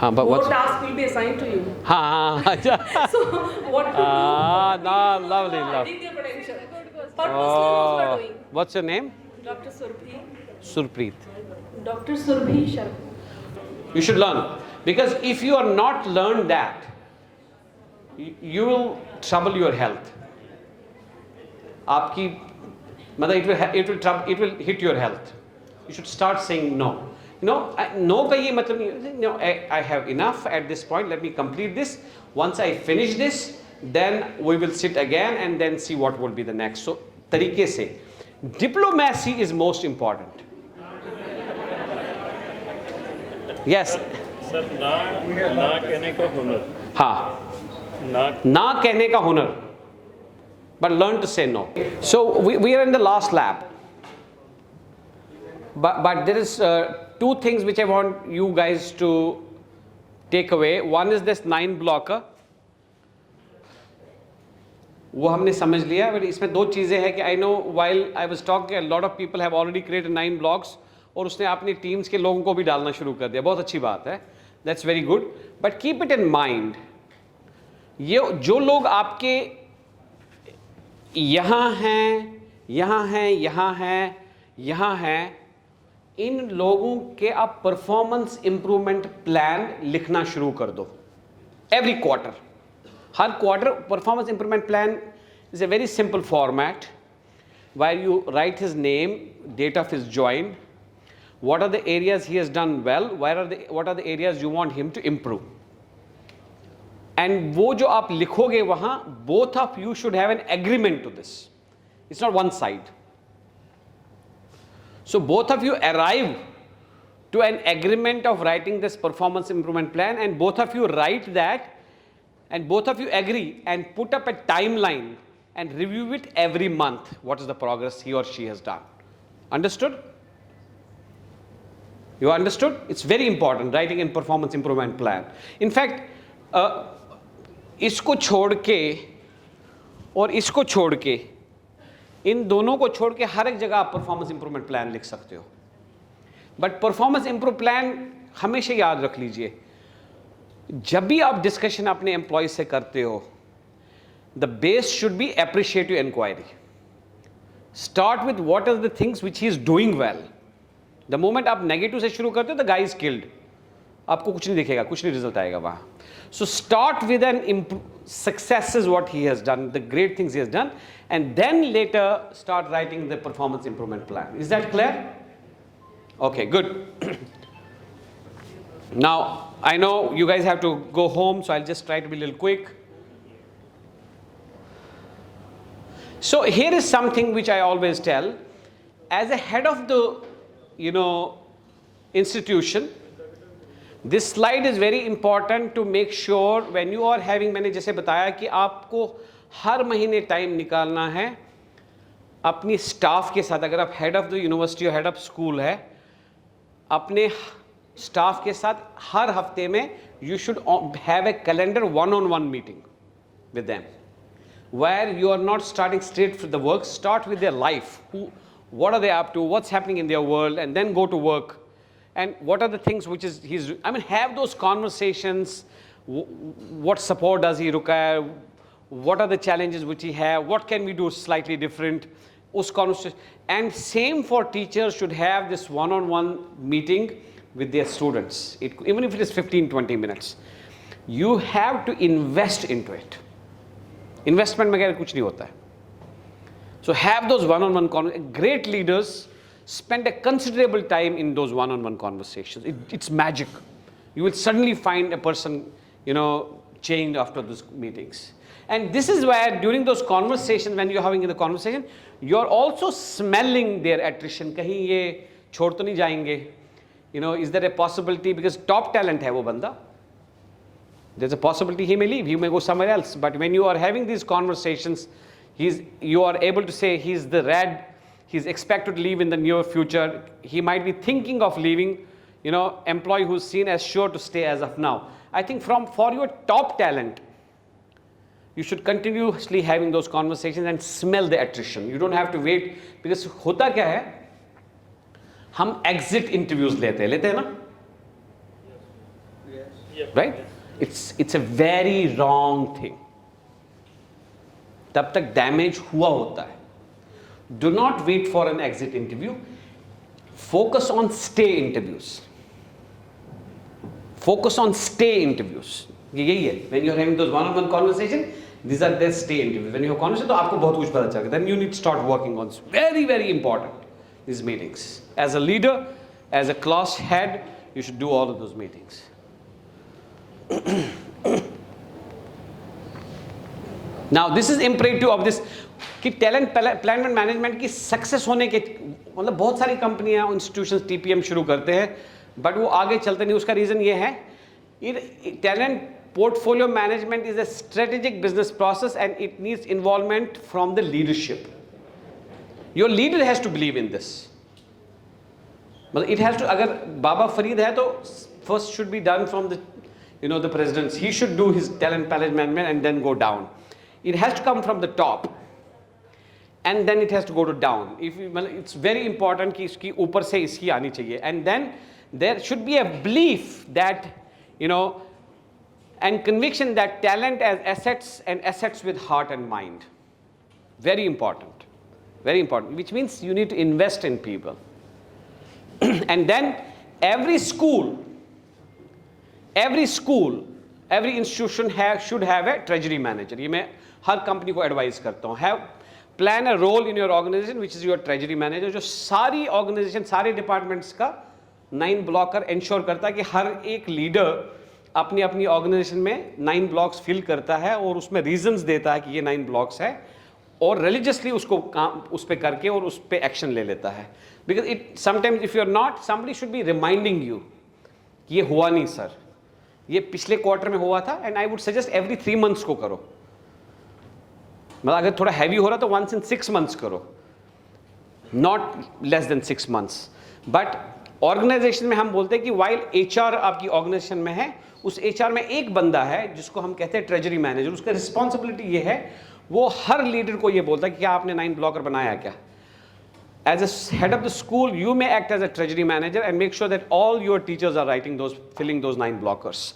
But more tasks will be assigned to you. So what to do? No, lovely, lovely. Hiding their potential. Purposely those who are doing. What's your name? Dr. Surbhi. Surpreet. Dr. Surbhi Sharma. You should learn, because if you are not learned that, you will trouble your health. आपकी मतलब it will hit your health. You should start saying no. No, no का ये मतलब नहीं. No, I have enough at this point. Let me complete this. Once I finish this, then we will sit again and then see what will be the next. So तरीके से, diplomacy is most important. Yes. Sir ना कहने का हुनर, हाँ, ना कहने का हुनर, but learn to say no. So we are in the last lap, but there is two things which I want you guys to take away. One is this 9 blocker, वो हमने समझ लिया, but इसमें दो चीज़ें हैं कि I know while I was talking a lot of people have already created 9 blocks और उसने अपनी टीम्स के लोगों को भी डालना शुरू कर दिया, बहुत अच्छी बात है, that's very good, but keep it in mind, ये जो लोग आपके यहाँ हैं, यहाँ हैं, यहाँ हैं, यहाँ हैं, इन लोगों के आप परफॉर्मेंस इंप्रूवमेंट प्लान लिखना शुरू कर दो every quarter. Her quarter performance improvement plan is a very simple format where you write his name, date of his join, what are the areas he has done well, what are the areas you want him to improve. And वो जो आप लिखोगे वहाँ, both of you should have an agreement to this. It's not one side. So both of you arrive to an agreement of writing this performance improvement plan, and both of you write that, and both of you agree and put up a timeline and review it every month, what is the progress he or she has done. Understood? You understood? It's very important, writing in performance improvement plan. In fact, इसको छोड़ के और इसको छोड़ के, इन दोनों को छोड़ के हर एक जगह आप परफॉर्मेंस इंप्रूवमेंट प्लान लिख सकते हो. बट परफॉर्मेंस इंप्रूव प्लान हमेशा याद रख लीजिए, जब भी आप डिस्कशन अपने एम्प्लॉय से करते हो, the base should be appreciative inquiry. Start with what are the things which he is doing well. The moment आप नेगेटिव से शुरू करते हो, द गाय इज किल्ड, आपको कुछ नहीं दिखेगा, कुछ नहीं रिजल्ट आएगा वहां. So start with an successes what he has done, the great things he has done, and then later start writing the performance improvement plan. Is that clear? Okay, good. Now I know you guys have to go home, so I'll just try to be a little quick. So here is something which I always tell, as a head of the institution, this slide is very important to make sure when you are having, मैंने जैसे बताया कि आपको हर महीने time निकालना है अपनी staff के साथ. अगर आप हेड ऑफ द यूनिवर्सिटी और हेड ऑफ स्कूल है, अपने स्टाफ के साथ हर हफ्ते में you should have a calendar one-on-one meeting with them, where you are not starting straight from the work. Start with their life. What are they up to? What's happening in their world? And then go to work. And what are the things which is have those conversations. What support does he require? What are the challenges which he have? What can we do slightly different? Us conversation. And same for teachers should have this one-on-one meeting with their students. Even if it is 15-20 minutes. You have to invest into it. Investment में कुछ नहीं होता है. So have those one-on-one conversations. Great leaders spend a considerable time in those one-on-one conversations. It's magic. You will suddenly find a person, changed after those meetings. And this is where during those conversations, when you're having the conversation, you're also smelling their attrition. कहीं ये छोड़ तो नहीं जाएंगे? Is there a possibility, because top talent है वो बंदा. There's a possibility he may leave, he may go somewhere else. But when you are having these conversations, you are able to say he's the red. He's expected to leave in the near future. He might be thinking of leaving, employee who's seen as sure to stay as of now. I think for your top talent, you should continuously having those conversations and smell the attrition. You don't have to wait, because होता क्या है, हम exit interviews लेते हैं ना? Right? It's a very wrong thing. तब तक damage हुआ होता है. Do not wait for an exit interview. Focus on stay interviews. Focus on stay interviews. यही है. When you are having those one-on-one conversation, these are the stay interviews. When you have conversation, तो आपको बहुत कुछ पता चलेगा. Then you need to start working on very, very important these meetings. As a leader, as a class head, you should do all of those meetings. Now this is imperative of this कि talent plan management की success होने के, बहुत सारी कंपनियां institutions TPM शुरू करते हैं, बट वो आगे चलते नहीं. उसका रीज़न ये है Talent portfolio management is a strategic business process and it needs involvement from the leadership. Your leader has to believe in this. मतलब it has to, अगर बाबा फरीद है तो first should be done from the, the presidents. He should do his talent management and then go down. It has to come from the top and then it has to go to down. It's very important कि इसकी ऊपर से इसकी आनी चाहिए. And then there should be a belief that, and conviction that talent as assets and assets with heart and mind. Very important. Very important. Which means you need to invest in people. And then every school, every institution should have a treasury manager. ये मैं हर company को advice करता हूँ. Plan a role in your organization which is your treasury manager, जो सारी organisation, सारे departments का 9 blocker ensure करता है कि हर एक लीडर अपनी अपनी ऑर्गेनाइजेशन में 9 ब्लॉक्स फिल करता है और उसमें रीजंस देता है कि ये 9 ब्लॉक्स है और रिलीजियसली उसको काम उस पर करके और उस पर एक्शन ले लेता है. Because it sometimes if you are not, somebody should be reminding you ये हुआ नहीं सर, ये पिछले क्वार्टर में हुआ था. And I would suggest every 3 months को करो. मतलब अगर थोड़ा हैवी हो रहा तो once in 6 months करो, not less than 6 months. But organisation में हम बोलते हैं कि वाइल HR आपकी ऑर्गेनाइजेशन में है, उस HR में एक बंदा है जिसको हम कहते हैं ट्रेजरी मैनेजर. उसका रिस्पॉन्सिबिलिटी ये है, वो हर लीडर को ये बोलता है कि क्या आपने 9 ब्लॉकर बनाया क्या. As a head of the school, you may act as a treasury manager and make sure that all your teachers are filling those 9 blockers.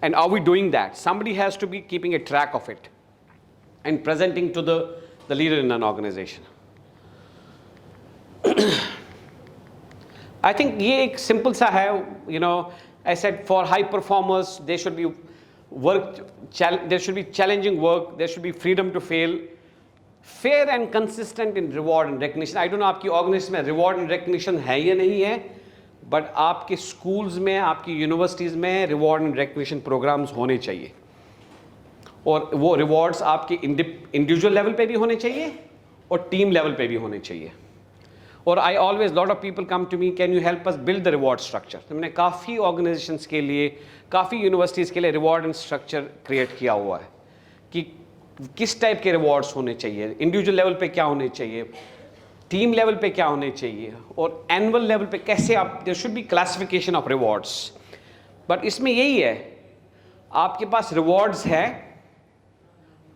And are we doing that? Somebody has to be keeping a track of it and presenting to the leader in an organization. I think ये एक simple सा है, I said for high performers, there should be there should be challenging work, there should be freedom to fail, fair and consistent in reward and recognition. I don't know आपकी organization में reward and recognition है या नहीं है, but आपके schools में, आपकी universities में reward and recognition programs होने चाहिए. और वो रिवॉर्ड्स आपके इंडिविजुअल लेवल पे भी होने चाहिए और टीम लेवल पे भी होने चाहिए. और I always, lot of people come to me, can you help us build the reward structure. तो मैंने काफ़ी ऑर्गेनाइजेशंस के लिए, काफ़ी यूनिवर्सिटीज़ के लिए रिवॉर्ड एंड स्ट्रक्चर क्रिएट किया हुआ है कि किस टाइप के रिवॉर्ड्स होने चाहिए, इंडिविजुअल लेवल पे क्या होने चाहिए, टीम लेवल पे क्या होने चाहिए, और एनुअल लेवल पे कैसे आप, there should be classification of rewards. But इसमें यही है, आपके पास रिवॉर्ड्स है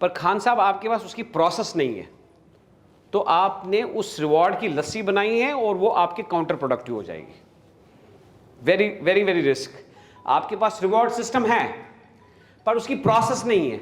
पर खान साहब आपके पास उसकी प्रोसेस नहीं है, तो आपने उस रिवॉर्ड की लस्सी बनाई है और वो आपके काउंटर प्रोडक्टिव हो जाएगी. Very very very risk. आपके पास रिवॉर्ड सिस्टम है पर उसकी प्रोसेस नहीं है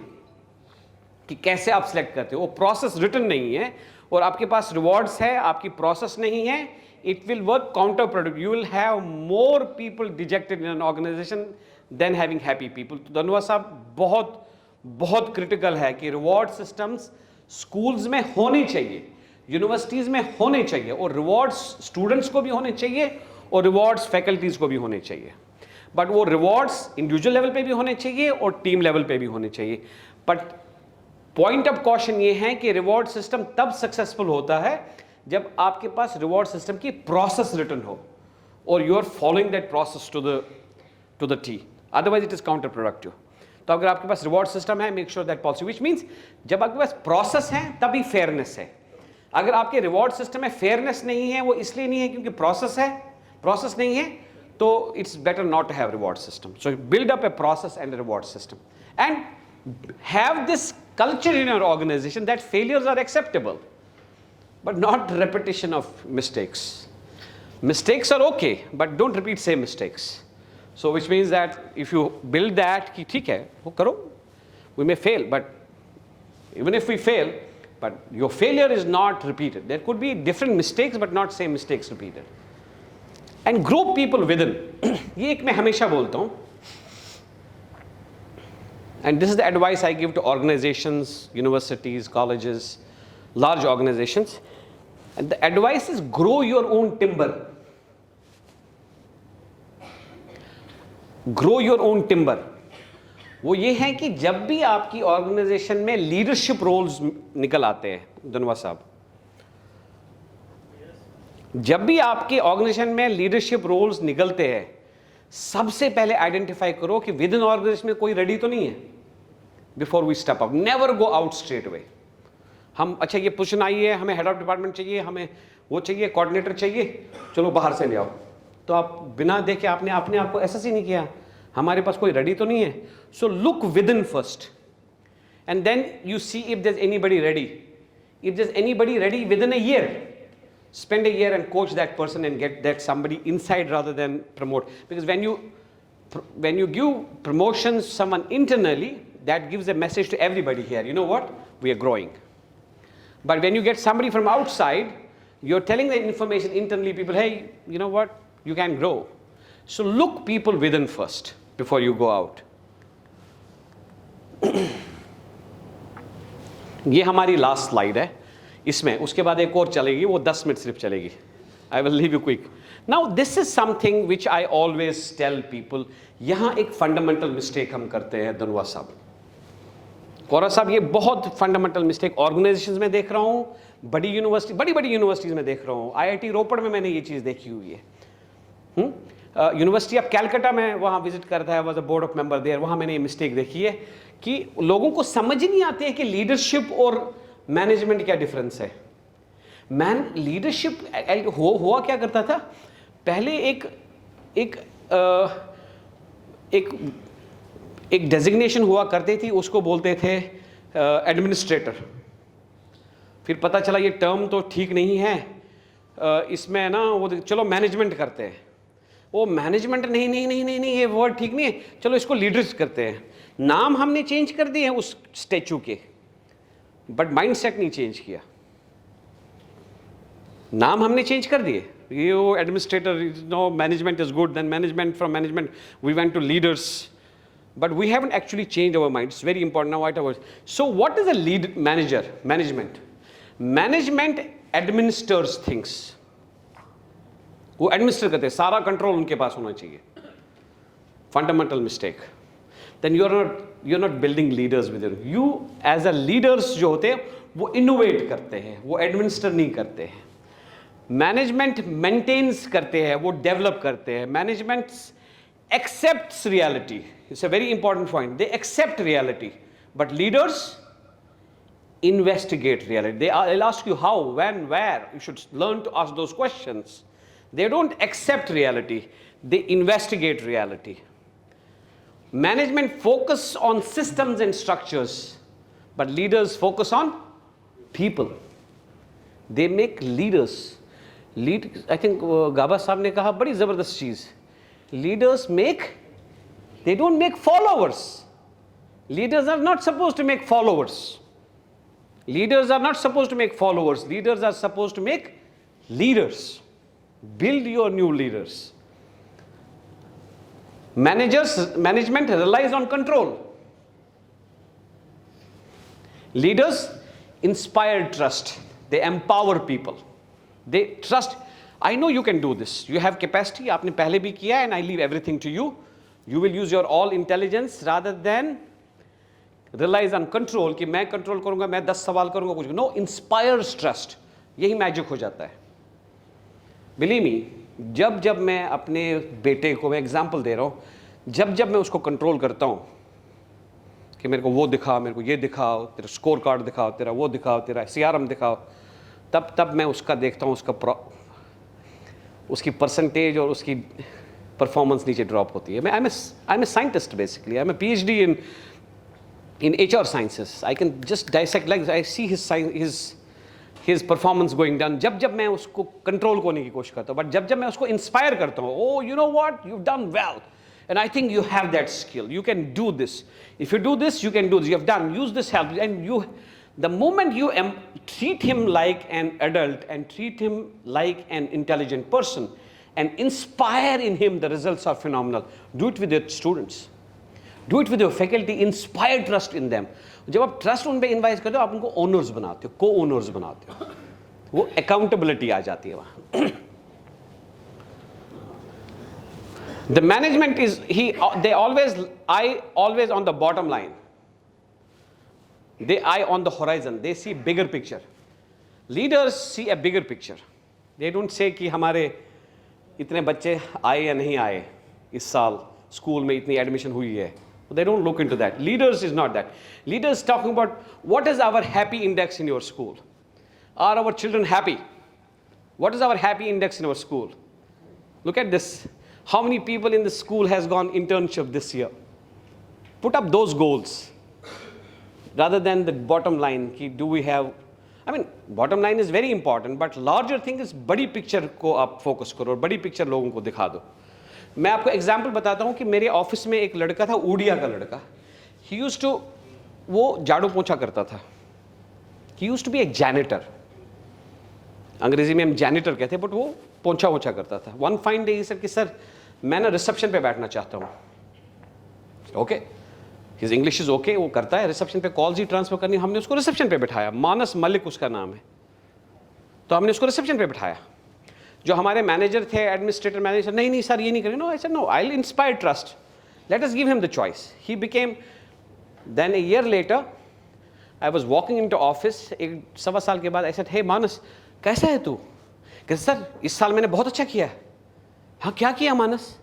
कि कैसे आप सिलेक्ट करते हो, वो प्रोसेस रिटन नहीं है. और आपके पास रिवॉर्ड्स है, आपकी प्रोसेस नहीं है, it will work counter product. You will have more people dejected in an organisation than having happy people. तो धन्यवाद साहब, बहुत बहुत क्रिटिकल है कि रिवॉर्ड सिस्टम्स स्कूल्स में होने चाहिए, यूनिवर्सिटीज़ में होने चाहिए, और रिवॉर्ड्स स्टूडेंट्स को भी होने चाहिए और रिवॉर्ड्स फैकल्टीज़ को भी होने चाहिए. बट वो रिवॉर्ड्स इंडिविजुअल लेवल पे भी होने चाहिए और टीम लेवल पे भी होने चाहिए. बट पॉइंट ऑफ कॉशन ये है कि रिवॉर्ड सिस्टम तब सक्सेसफुल होता है जब आपके पास रिवॉर्ड सिस्टम की प्रोसेस रिटन हो और you are following that process to the tee. Otherwise it is counter productive. तो अगर आपके पास रिवॉर्ड सिस्टम है, make sure that policy, which means जब आपके पास प्रोसेस है तभी फेयरनेस है. अगर आपके रिवॉर्ड सिस्टम में फेयरनेस नहीं है, वो इसलिए नहीं है क्योंकि प्रोसेस है, प्रोसेस नहीं है, तो it's better not to have reward system. So build up a process and reward system and have this culture in your organization that failures are acceptable, but not repetition of mistakes. Mistakes are okay, but don't repeat same mistakes. So which means that if you build that कि ठीक है वो करो, we may fail, but even if we fail, but your failure is not repeated. There could be different mistakes but not same mistakes repeated. And group people within. ये एक मैं हमेशा बोलता हूँ, and this is the advice I give to organizations, universities, colleges, large organizations. And the advice is grow your own timber. Grow your own timber. वो ये है कि जब भी आपकी ऑर्गेनाइजेशन में लीडरशिप रोल्स निकल आते हैं, धन्यवाद साहब, जब भी आपके ऑर्गेनाइजेशन में लीडरशिप रोल्स निकलते हैं, सबसे पहले आइडेंटिफाई करो कि विद इन ऑर्गेनाइजेशन में कोई रेडी तो नहीं है before we step up. Never go out straight away. हम अच्छा ये पोजीशन आई है, हमें हेड ऑफ डिपार्टमेंट चाहिए, हमें वो चाहिए, कोऑर्डिनेटर चाहिए, चलो बाहर से ले आओ. तो आप बिना देखे आपने अपने आप को एसेस ही नहीं किया, हमारे पास कोई रेडी तो नहीं है. So look within first and then you see if there is anybody ready. If there is anybody ready within a year, spend a year and coach that person and get that somebody inside rather than promote. Because when you give promotions someone internally, that gives a message to everybody here, you know what, we are growing. But when you get somebody from outside, you're telling the information internally, people, hey, you know what, you can grow. So look people within first before you go out. ये हमारी last slide है. इसमें उसके बाद एक और चलेगी, वो 10 मिनट सिर्फ चलेगी. I will leave you quick. Now this is something which I always tell people. यहाँ एक फंडामेंटल मिस्टेक हम करते हैं धनवा साहब, कोरा साहब, ये बहुत फंडामेंटल मिस्टेक ऑर्गेनाइजेशंस में देख रहा हूँ, बड़ी यूनिवर्सिटीज़ में देख रहा हूँ. IIT रोपड़ में मैंने ये चीज़ देखी हुई है. यूनिवर्सिटी ऑफ कैलकाटा में वहाँ विजिट करता है, was a board of member there, वहाँ मैंने ये मिस्टेक देखी है कि लोगों को समझ ही नहीं आती है कि लीडरशिप और मैनेजमेंट क्या डिफरेंस है. लीडरशिप हुआ क्या करता था पहले, एक डेजिग्नेशन हुआ करती थी, उसको बोलते थे एडमिनिस्ट्रेटर. फिर पता चला ये टर्म तो ठीक नहीं है, इसमें ना वो चलो मैनेजमेंट करते हैं. वो मैनेजमेंट नहीं ये वर्ड ठीक नहीं है, चलो इसको लीडर्स करते हैं. नाम हमने चेंज कर दिए हैं उस स्टैचू के, बट माइंडसेट नहीं चेंज किया. नाम हमने चेंज कर दिए, ये वो administrator, no management is good, then management, from management we went to leaders, but we haven't actually change our mind. It's very important now what our. So what is a lead manager? Management administers things. वो administer करते हैं, सारा control उनके पास होना चाहिए. Fundamental mistake. then you're not building leaders within you. As a leaders जो होते हैं वो innovate करते हैं, वो administer नहीं करते हैं. Management maintains करते हैं, वो develop करते हैं. Management accepts reality. It's a very important point. They accept reality, but leaders investigate reality. They'll ask you how, when, where. You should learn to ask those questions. They don't accept reality. They investigate reality. Management focus on systems and structures, but leaders focus on people. They make leaders. I think Gaba साहब ने कहा बड़ी ज़बरदस्त चीज़. Leaders they don't make followers. Leaders are not supposed to make followers. Leaders are not supposed to make followers. Leaders are supposed to make leaders. Build your new leaders. Management relies on control. Leaders inspire trust. They empower people. They trust. I know you can do this. You have capacity. आपने पहले भी किया, and I leave everything to you. You will use your all intelligence rather than relies on control कि मैं control करूंगा, मैं 10 सवाल करूंगा कुछ. No, inspires trust. यही मैजिक हो जाता है. Believe me, जब मैं अपने बेटे को, मैं एग्जाम्पल दे रहा हूँ, जब मैं उसको कंट्रोल करता हूँ कि मेरे को वो दिखाओ, मेरे को ये दिखाओ, तेरा स्कोर कार्ड दिखाओ, तेरा वो दिखाओ, तेरा CRM दिखाओ, तब मैं उसका देखता हूँ, उसकी परसेंटेज और उसकी परफॉर्मेंस नीचे ड्रॉप होती है. I am a scientist basically. I am a PhD in HR sciences. I can just dissect like I see his performance going down. जब मैं उसको कंट्रोल करने की कोशिश करता हूँ, बट जब मैं उसको इंस्पायर करता हूँ, oh you know what, you've done well and I think you have that skill, you can do this, if you do this you can do this, you have done, use this help, and the moment you treat him like an adult and treat him like an intelligent person and inspire in him, the results are phenomenal. Do it with your students, do it with your faculty, inspire trust in them. जब आप trust उन पे invite करते हो, आप उनको owners बनाते हो, को ओनर्स बनाते हो, वो अकाउंटेबिलिटी आ जाती है वहाँ. The management is they always on the bottom line. They eye on the horizon. They see bigger picture. Leaders see a bigger picture. They don't say कि हमारे इतने बच्चे आए या नहीं आए, इस साल स्कूल में इतनी एडमिशन हुई है. They don't look into that. Leaders is not that. Leaders talking about what is our happy index in your school. Are our children happy? What is our happy index in our school? Look at this. How many people in the school has gone internship this year? Put up those goals rather than the bottom line. Do we have, I mean, bottom line is very important, but larger thing is बड़ी picture को आप focus करो और बड़ी picture लोगों को दिखा दो. मैं आपको एग्जाम्पल बताता हूँ कि मेरे ऑफिस में एक लड़का था, उड़िया का लड़का. ही यूज्ड टू, वो झाड़ू पोंछा करता था. He used to be a janitor. अंग्रेजी में हम जैनिटर कहते हैं, बट वो पोंछा वोछा करता था. वन फाइन डे सर कि सर मैं ना रिसेप्शन पे बैठना चाहता हूँ. Okay, his English is okay, वो करता है. रिसेप्शन पे कॉल्स ही ट्रांसफर करनी, हमने उसको रिसेप्शन पे बिठाया. मानस मलिक उसका नाम है. तो हमने उसको रिसेप्शन पे बिठाया. जो हमारे मैनेजर थे, एडमिनिस्ट्रेटर मैनेजर, नहीं सर ये नहीं करें. No, I said no, I will inspire trust, let us give him the choice. He became, then a year later I was walking into office. एक 1.25 साल के बाद आई सेड, हे मानस कैसा है तू? कहते सर इस साल मैंने बहुत अच्छा किया है. हाँ क्या किया मानस?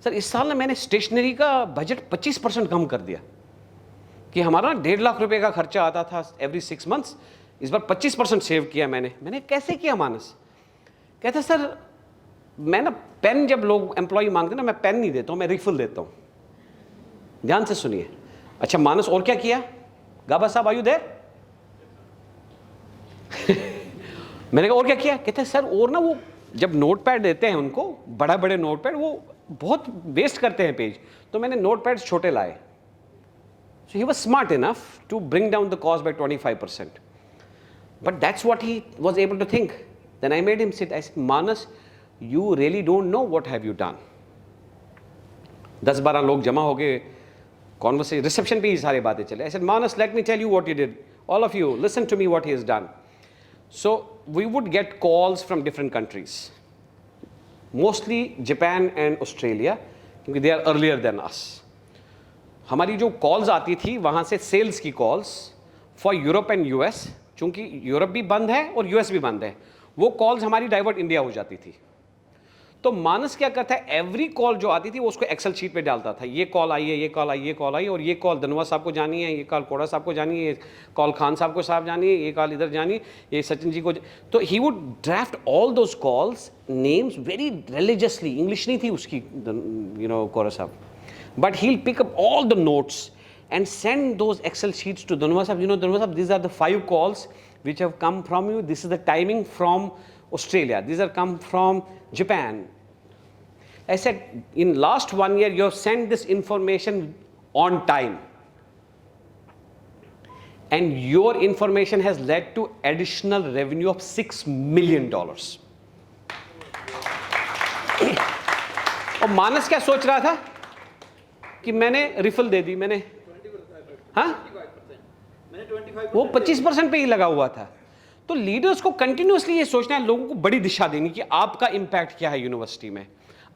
सर इस साल ना मैंने स्टेशनरी का बजट 25% कम कर दिया. कि हमारा 1.5 लाख रुपए का खर्चा आता था एवरी 6 मंथ्स, इस बार 25% सेव किया मैंने. मैंने कैसे किया मानस? कहते सर मैं ना पेन, जब लोग एम्प्लॉय मांगते ना, मैं पेन नहीं देता हूँ, मैं रिफिल देता हूँ. ध्यान से सुनिए. अच्छा मानस और क्या किया? गाबा साहब आयु देर? मैंने कहा और क्या किया? कहते सर और ना वो जब नोट पैड देते हैं उनको, बड़ा बड़े नोट पैड, वो बहुत वेस्ट करते हैं पेज, तो मैंने नोट पैड छोटे लाए. So he was smart enough to bring down the cost by 25%. But that's what he was able to think. Then I made him sit. I said, Manas, you really don't know what have you done. 10-12 लोग जमा हो गए, conversation, reception पे ही सारी बातें चले. I said, Manas, let me tell you what you did. All of you, listen to me what he has done. So we would get calls from different countries, mostly Japan and Australia, क्योंकि they are earlier than us. हमारी जो calls आती थी वहाँ से sales की calls for Europe and US, चूँकि Europe भी बंद है और यूएस भी बंद है, वो कॉल्स हमारी डाइवर्ट इंडिया हो जाती थी. तो मानस क्या करता है, एवरी कॉल जो आती थी वो उसको एक्सेल शीट पे डालता था. ये कॉल आई है, ये कॉल आई, ये कॉल आई, और ये कॉल धनवा साहब को जानी है, ये कॉल कोड़ा साहब को जानी है, ये कॉल खान साहब को जानी है, ये कॉल इधर जानी है, ये सचिन जी को. तो he would draft all those calls, names very religiously. English नहीं थी उसकी, कोड़ा साहब, but he'll pick up all the notes and send those Excel sheets to Dhanwa Sahab. Dhanwa Sahab, these are the 5 calls which have come from you. This is the timing from Australia. These are come from Japan. I said, in last 1 year, you have sent this information on time. And your information has led to additional revenue of $6 million. और मानस क्या सोच रहा था कि मैंने refill दे दी. मैंने वो 25% पे ही लगा हुआ था. तो लीडर्स को कंटिन्यूअसली ये सोचना है, लोगों को बड़ी दिशा देनी कि आपका इंपैक्ट क्या है यूनिवर्सिटी में,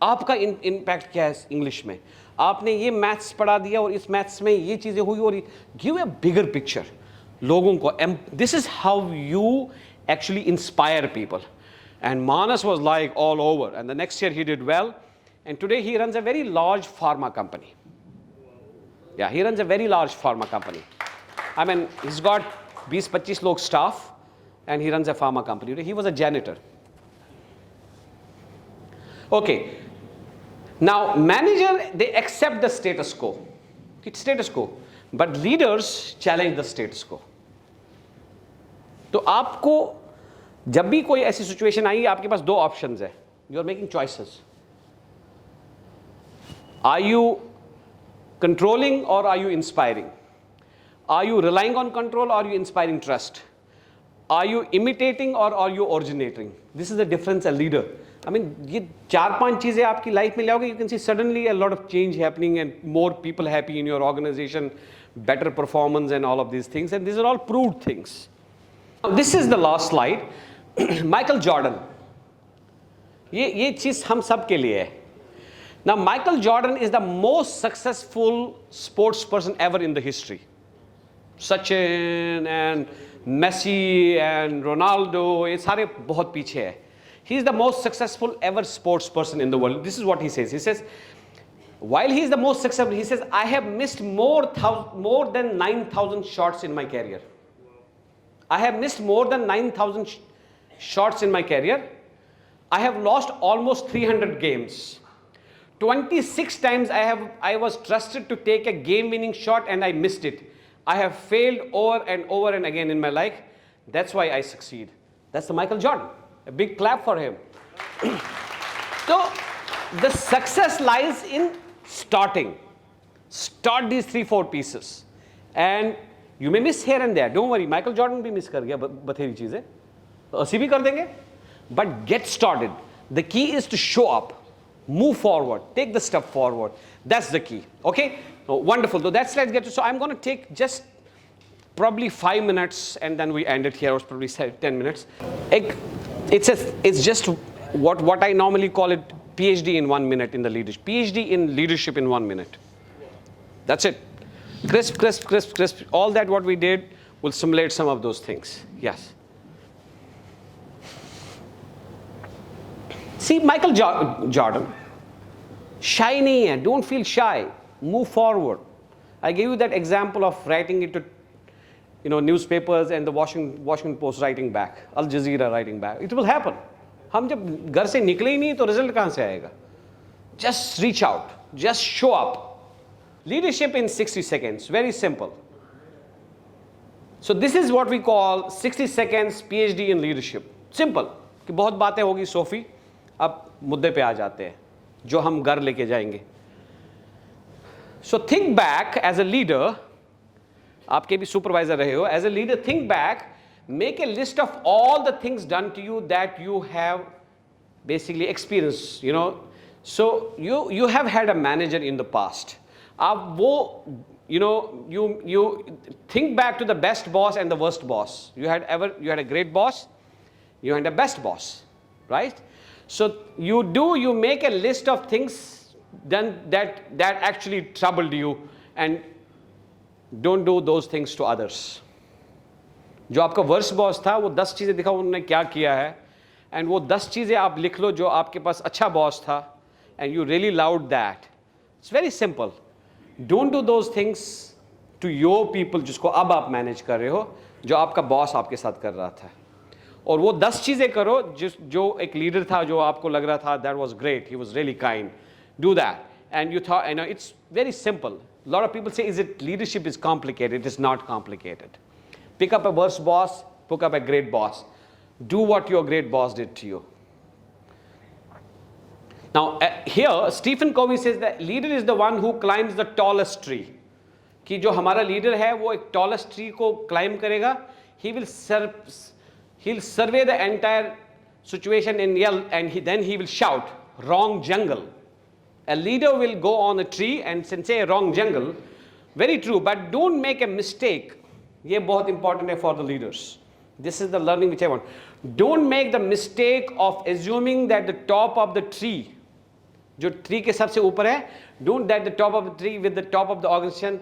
आपका इंपैक्ट क्या है इंग्लिश में, आपने ये मैथ्स पढ़ा दिया और इस मैथ्स में ये चीज़ें हुई, और गिव ए बिगर पिक्चर लोगों को. This is how you actually inspire people. And Manas was like all over, and the next year he did well, and today he runs a very large pharma company. Yeah, he runs a very large pharma company. I mean, he's got 20-25 log staff and he runs a pharma company. He was a janitor. Okay. Now, manager, they accept the status quo. It's status quo. But leaders challenge the status quo. तो आपको जब भी कोई ऐसी situation आई, आपके पास 2 options है. You are making choices. Are you controlling or are you inspiring? Are you relying on control or are you inspiring trust? Are you imitating or are you originating? This is the difference a leader. I mean, ये 4-5 चीज़ें आपकी life में लाओगे, you can see suddenly a lot of change happening and more people happy in your organization, better performance and all of these things, and these are all proved things. Now, this is the last slide. Michael Jordan. ये चीज़ हम सब के लिए है. Now, Michael Jordan is the most successful sports person ever in the history. Sachin and Messi and Ronaldo, ये सारे बहुत पीछे हैं. He is the most successful ever sports person in the world. This is what he says. He says, while he is the most successful, he says, I have missed more than 9,000 shots in my career. I have missed more than 9,000 shots in my career. I have lost almost 300 games. 26 times I was trusted to take a game-winning shot and I missed it. I have failed over and again in my life. That's why I succeed. That's the Michael Jordan. A big clap for him. So the success lies in starting. Start these 3-4 pieces. And you may miss here and there. Don't worry, Michael Jordan भी miss कर गया बथेरी चीजें. तो ਅਸੀਂ भी कर देंगे. But get started. The key is to show up. Move forward. Take the step forward. That's the key. Okay? Oh, wonderful. So let's get to. So I'm going to take just probably 5 minutes and then we end it here, or probably 10 minutes. It's just what I normally call it PhD in 1 minute in the leadership. PhD in leadership in 1 minute. That's it. Crisp. All that what we did will simulate some of those things. Yes. See, Michael Jordan, shy nahi hai. Don't feel shy. Move forward. I gave you that example of writing it to, newspapers and the Washington Post writing back, Al Jazeera writing back. It will happen. हम जब घर से निकले ही नहीं तो result कहाँ से आएगा? Just reach out. Just show up. Leadership in 60 seconds. Very simple. So this is what we call 60 seconds PhD in leadership. Simple. कि बहुत बातें होगी सोफी. अब मुद्दे पे आ जाते हैं जो हम घर लेके जाएंगे. So think back as a leader. आपके भी supervisor रहे हो. As a leader, think back. Make a list of all the things done to you that you have basically experienced. So you have had a manager in the past. आप वो you think back to the best boss and the worst boss. You had a great boss. You had a best boss, right? So you make a list of things done that actually troubled you, and don't do those things to others. जो आपका worst boss था वो 10 चीज़ें दिखाओ उन्होंने क्या किया है, एंड वो 10 चीज़ें आप लिख लो जो आपके पास अच्छा बॉस था, and you really loud that. It's very simple. Don't do those things to your people जिसको अब आप मैनेज कर रहे हो, जो आपका बॉस आपके साथ कर रहा था. और वो 10 चीज़ें करो जो एक लीडर था जो आपको लग रहा था that was great, he was really kind. Do that, and you thought it's very simple. Lot of people say is it leadership is complicated. It is not complicated. Pick up a worse boss, pick up a great boss. Do what your great boss did to you. Now, here, Stephen Covey says that leader is the one who climbs the tallest tree. कि जो हमारा leader है वो एक tallest tree को climb करेगा. He'll survey the entire situation and yell, and then he will shout, wrong jungle. A leader will go on a tree and say wrong jungle. Very true, but don't make a mistake. ये बहुत important है for the leaders. This is the learning which I want. Don't make the mistake of assuming that the top of the tree, जो tree के सबसे ऊपर है, don't that the top of the tree with the top of the organization,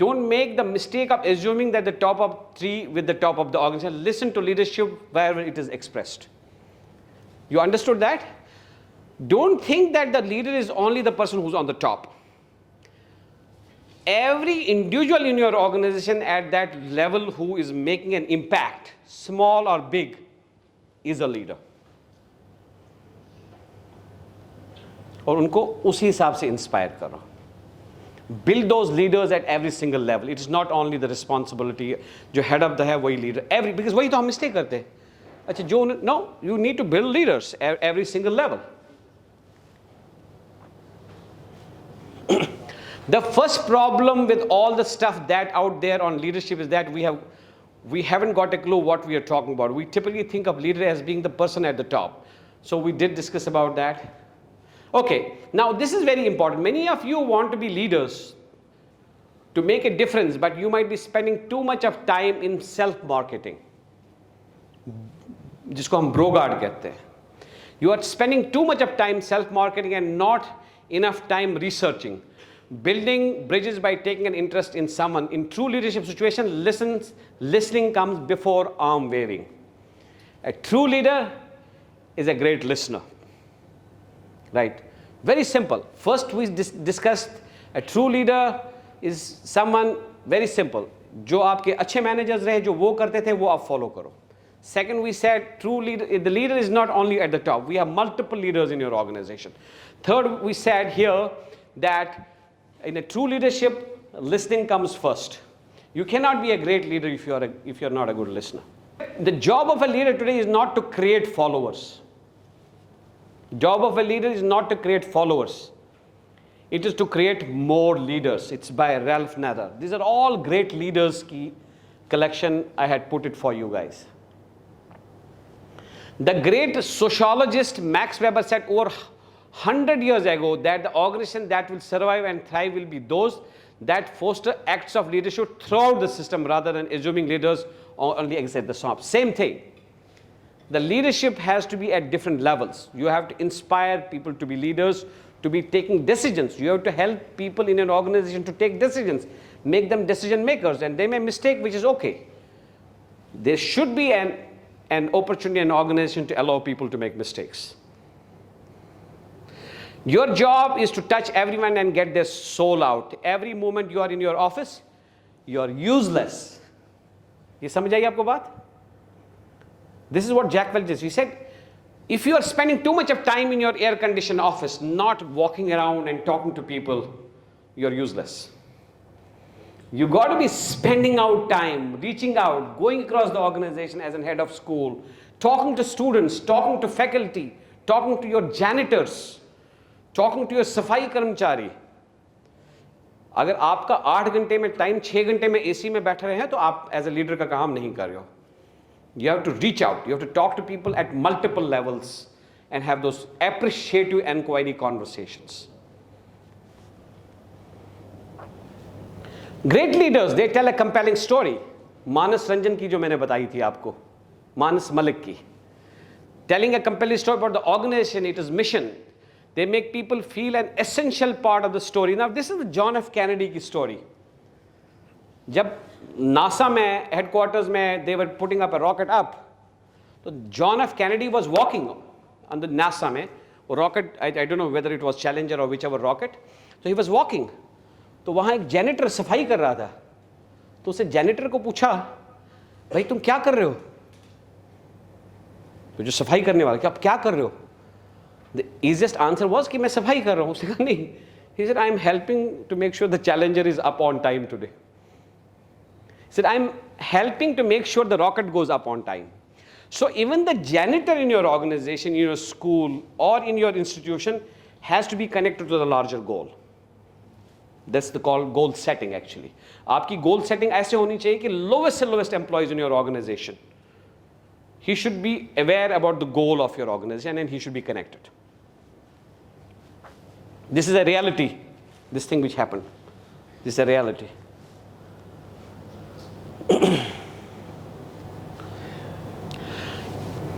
don't make the mistake of assuming that the top of tree with the top of the organization. Listen to leadership wherever it is expressed. You understood that? Don't think that the leader is only the person who's on the top. Every individual in your organization at that level who is making an impact, small or big, is a leader. और उनको उसी हिसाब से inspire करो. Build those leaders at every single level. It is not only the responsibility जो head of the है वही leader. Because वही तो हम mistake करते हैं. अच्छा no, you need to build leaders at every single level. The first problem with all the stuff that out there on leadership is that we haven't got a clue what we are talking about. We typically think of leader as being the person at the top. So we did discuss about that. Okay, now this is very important. Many of you want to be leaders to make a difference, but you might be spending too much of time in self-marketing. जिसको हम ब्रोगार्ड कहते हैं. You are spending too much of time self-marketing and not enough time researching. Building bridges by taking an interest in someone. In true leadership situation, listening comes before arm waving. A true leader is a great listener, right? Very simple. First we discussed a true leader is someone very simple. जो आपके अच्छे managers रहे, जो वो करते थे, वो आप follow करो. Second, we said true leader, the leader is not only at the top. We have multiple leaders in your organization. Third, we said here that in a true leadership, listening comes first. You cannot be a great leader if you're not a good listener. The job of a leader today is not to create followers. Job of a leader is not to create followers. It is to create more leaders. It's by Ralph Nader. These are all great leaders ki collection. I had put it for you guys. The great sociologist Max Weber said over 100 years ago that the organization that will survive and thrive will be those that foster acts of leadership throughout the system rather than assuming leaders only exit the top. Same thing. The leadership has to be at different levels. You have to inspire people to be leaders, to be taking decisions. You have to help people in an organization to take decisions, make them decision makers, and they may mistake, which is okay. There should be an opportunity in an organization to allow people to make mistakes. Your job is to touch everyone and get their soul out. Every moment you are in your office, you are useless. ये समझ आई आपको बात? This is what Jack Welch did. He said, if you are spending too much of time in your air-conditioned office, not walking around and talking to people, you're useless. You got to be spending out time, reaching out, going across the organization as a head of school, talking to students, talking to faculty, talking to your janitors, talking to your सफाई कर्मचारी. अगर आपका 8 घंटे में time 6 घंटे में AC में बैठे रहे हैं तो आप एज ए लीडर का काम नहीं कर रहे हो. You have to reach out. You have to talk to people at multiple levels and have those appreciative inquiry conversations. Great leaders, they tell a compelling story. Manas Ranjan की जो मैंने बताई थी आपको, Manas Malik की. Telling a compelling story about the organization, its mission. They make people feel an essential part of the story. Now, this is the John F. Kennedy की story. जब NASA में headquarters में they were putting up a rocket up, तो John F. Kennedy was walking on the NASA में, वो rocket, I don't know whether it was Challenger or whichever rocket, so he was walking. तो वहाँ एक janitor सफाई कर रहा था, तो उसे janitor को पूछा, भाई तुम क्या कर रहे हो? तो जो सफाई करने वाला, कि आप क्या कर रहे हो? The easiest answer was कि मैं सफाई कर रहा हूँ. उसने कहा नहीं. He said, I am helping to make sure the Challenger is up on time today. He said, I am helping to make sure the rocket goes up on time. So even the janitor in your organization, in your school, or in your institution has to be connected to the larger goal. That's the called goal setting actually. आपकी goal setting ऐसे होनी चाहिए कि lowest से lowest employees in your organization, he should be aware about the goal of your organization and he should be connected. This is a reality, this thing which happened. This is a reality.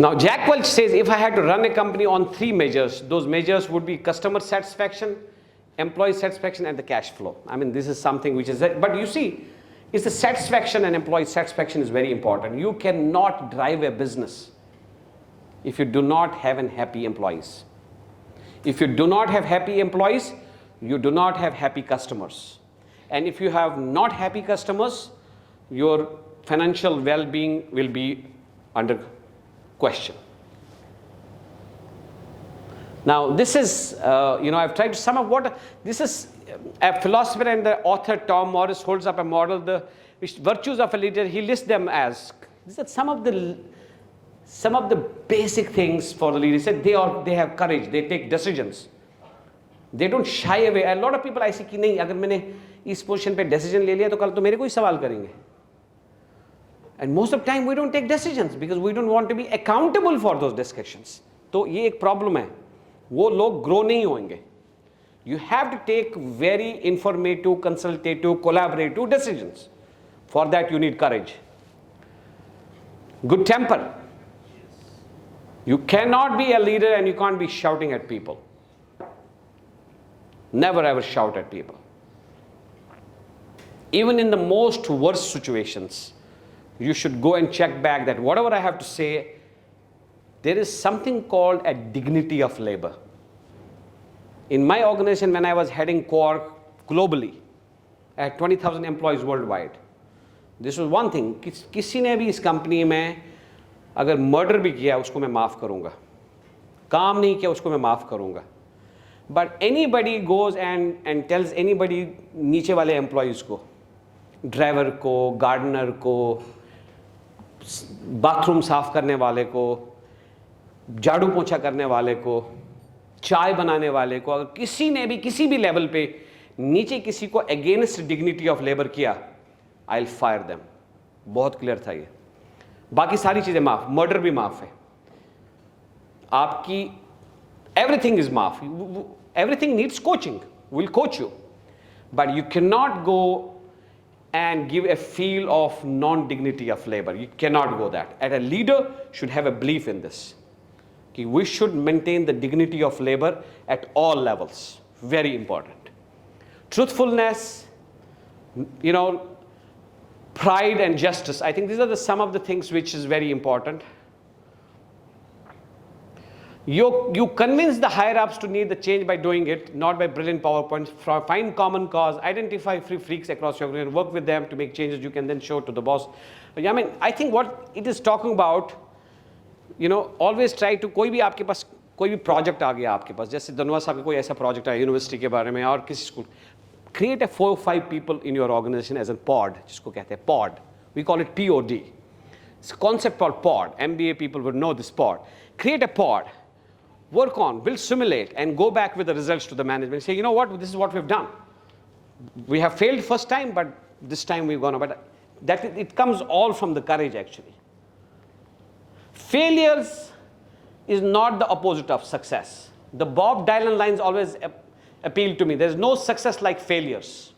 Now, Jack Welch says if I had to run a company on 3 measures, those measures would be customer satisfaction, employee satisfaction, and the cash flow. I mean, this is something which is, but you see, it's the satisfaction and employee satisfaction is very important. You cannot drive a business if you do not have happy employees. If you do not have happy employees, you do not have happy customers. And if you have not happy customers, your financial well-being will be under question. Now, this is, I've tried to sum up what, this is a philosopher and the author Tom Morris holds up a model, the virtues of a leader. He lists them as, these are some of the basic things for the leader. He said they have courage, they take decisions. They don't shy away. A lot of people I see कि नहीं, अगर मैंने इस position पे decision ले लिया तो कल तो मेरे को ही सवाल करेंगे. And most of the time we don't take decisions because we don't want to be accountable for those discussions. तो ये एक problem है. वो लोग grow नहीं होंगे. You have to take very informative, consultative, collaborative decisions. For that you need courage. Good temper. You cannot be a leader and you can't be shouting at people. Never ever shout at people. Even in the most worst situations, you should go and check back that whatever I have to say, there is something called a dignity of labor. In my organization, when I was heading Quark globally, I had 20,000 employees worldwide. This was one thing. किसी ने भी इस company में अगर murder भी किया उसको मैं माफ़ करूँगा, काम नहीं किया उसको मैं माफ़ करूँगा. But anybody goes and tells anybody नीचे वाले employees को, ड्राइवर को, गार्डनर को, बाथरूम साफ करने वाले को, झाड़ू पोछा करने वाले को, चाय बनाने वाले को, अगर किसी ने भी किसी भी लेवल पे नीचे किसी को अगेंस्ट डिग्निटी ऑफ लेबर किया, आई विल फायर देम. बहुत क्लियर था ये. बाकी सारी चीज़ें माफ़, मर्डर भी माफ़ है आपकी, एवरीथिंग इज माफ़. Everything needs coaching, will coach you, but you can not go and give a feel of non-dignity of labor. You cannot go that. And a leader should have a belief in this. Okay, we should maintain the dignity of labor at all levels. Very important. Truthfulness, you know, pride and justice. I think these are some of the things which is very important. You convince the higher-ups to need the change by doing it, not by brilliant PowerPoints. Find common cause, identify free freaks across your organization, work with them to make changes you can then show to the boss. I mean, I think what it is talking about, you know, always try to, कोई भी आपके पास कोई भी project आ गया आपके पास, जैसे धनवा साहब का कोई ऐसा project है यूनिवर्सिटी के बारे में और किसी school, create a 4 or 5 people in your organization as a pod, जिसको कहते हैं pod. We call it POD. It's a concept called pod. MBA people would know this pod. Create a pod. Work on, will simulate, and go back with the results to the management. Say, you know what, this is what we've done. We have failed first time, but this time we're gonna. But that it comes all from the courage, actually. Failures is not the opposite of success. The Bob Dylan lines always appeal to me. There's no success like failures.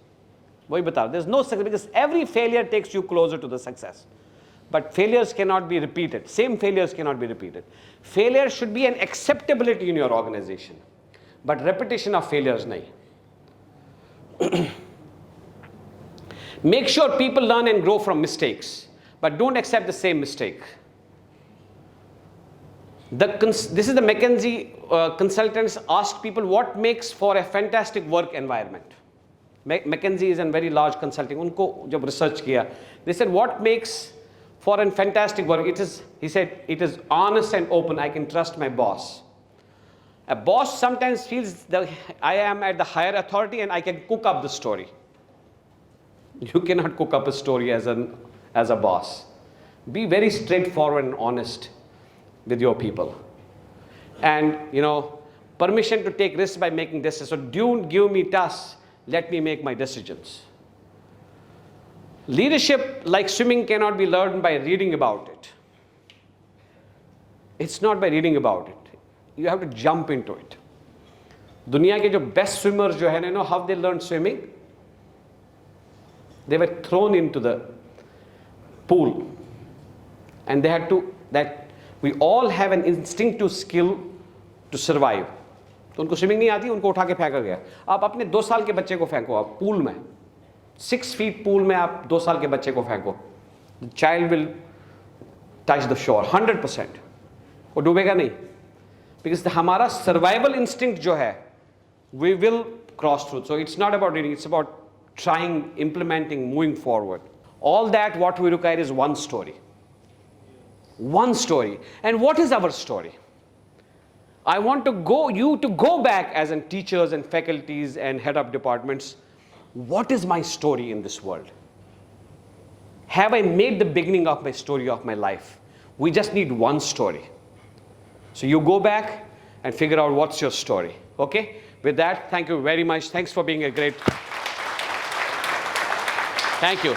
वही बता, there's no success because every failure takes you closer to the success. But failures cannot be repeated. Same failures cannot be repeated. Failure should be an acceptability in your organization, but repetition of failures nahi. Make sure people learn and grow from mistakes, but don't accept the same mistake. This is the McKinsey consultants asked people what makes for a fantastic work environment. McKinsey is a very large consulting. उनको जब research किया, they said what makes for a fantastic work, he said, it is honest and open. I can trust my boss. A boss sometimes feels that I am at the higher authority and I can cook up the story. You cannot cook up a story as a boss. Be very straightforward and honest with your people. And, you know, permission to take risks by making decisions. So don't give me tasks, let me make my decisions. Leadership, like swimming, cannot be learned by reading about it. It's not by reading about it. You have to jump into it. दुनिया के जो best swimmers जो है ना, you know how they learned swimming? They were thrown into the pool, and they had to. That we all have an instinctive skill to survive. तो उनको swimming नहीं आती, उनको उठा के फेंका गया. आप अपने 2 साल के बच्चे को फेंको आप pool में. 6 feet pool में आप 2 साल के बच्चे को फेंको, the child will touch the shore 100%. वो डूबेगा नहीं, because हमारा survival instinct जो है, we will cross through. So it's not about reading, it's about trying, implementing, moving forward. All that what we require is one story. One story. And what is our story? I want you to go back as in teachers and faculties and head of departments. What is my story in this world? Have I made the beginning of my story of my life? We just need one story. So you go back and figure out what's your story. Okay? With that, thank you very much. Thanks for being a great. Thank you.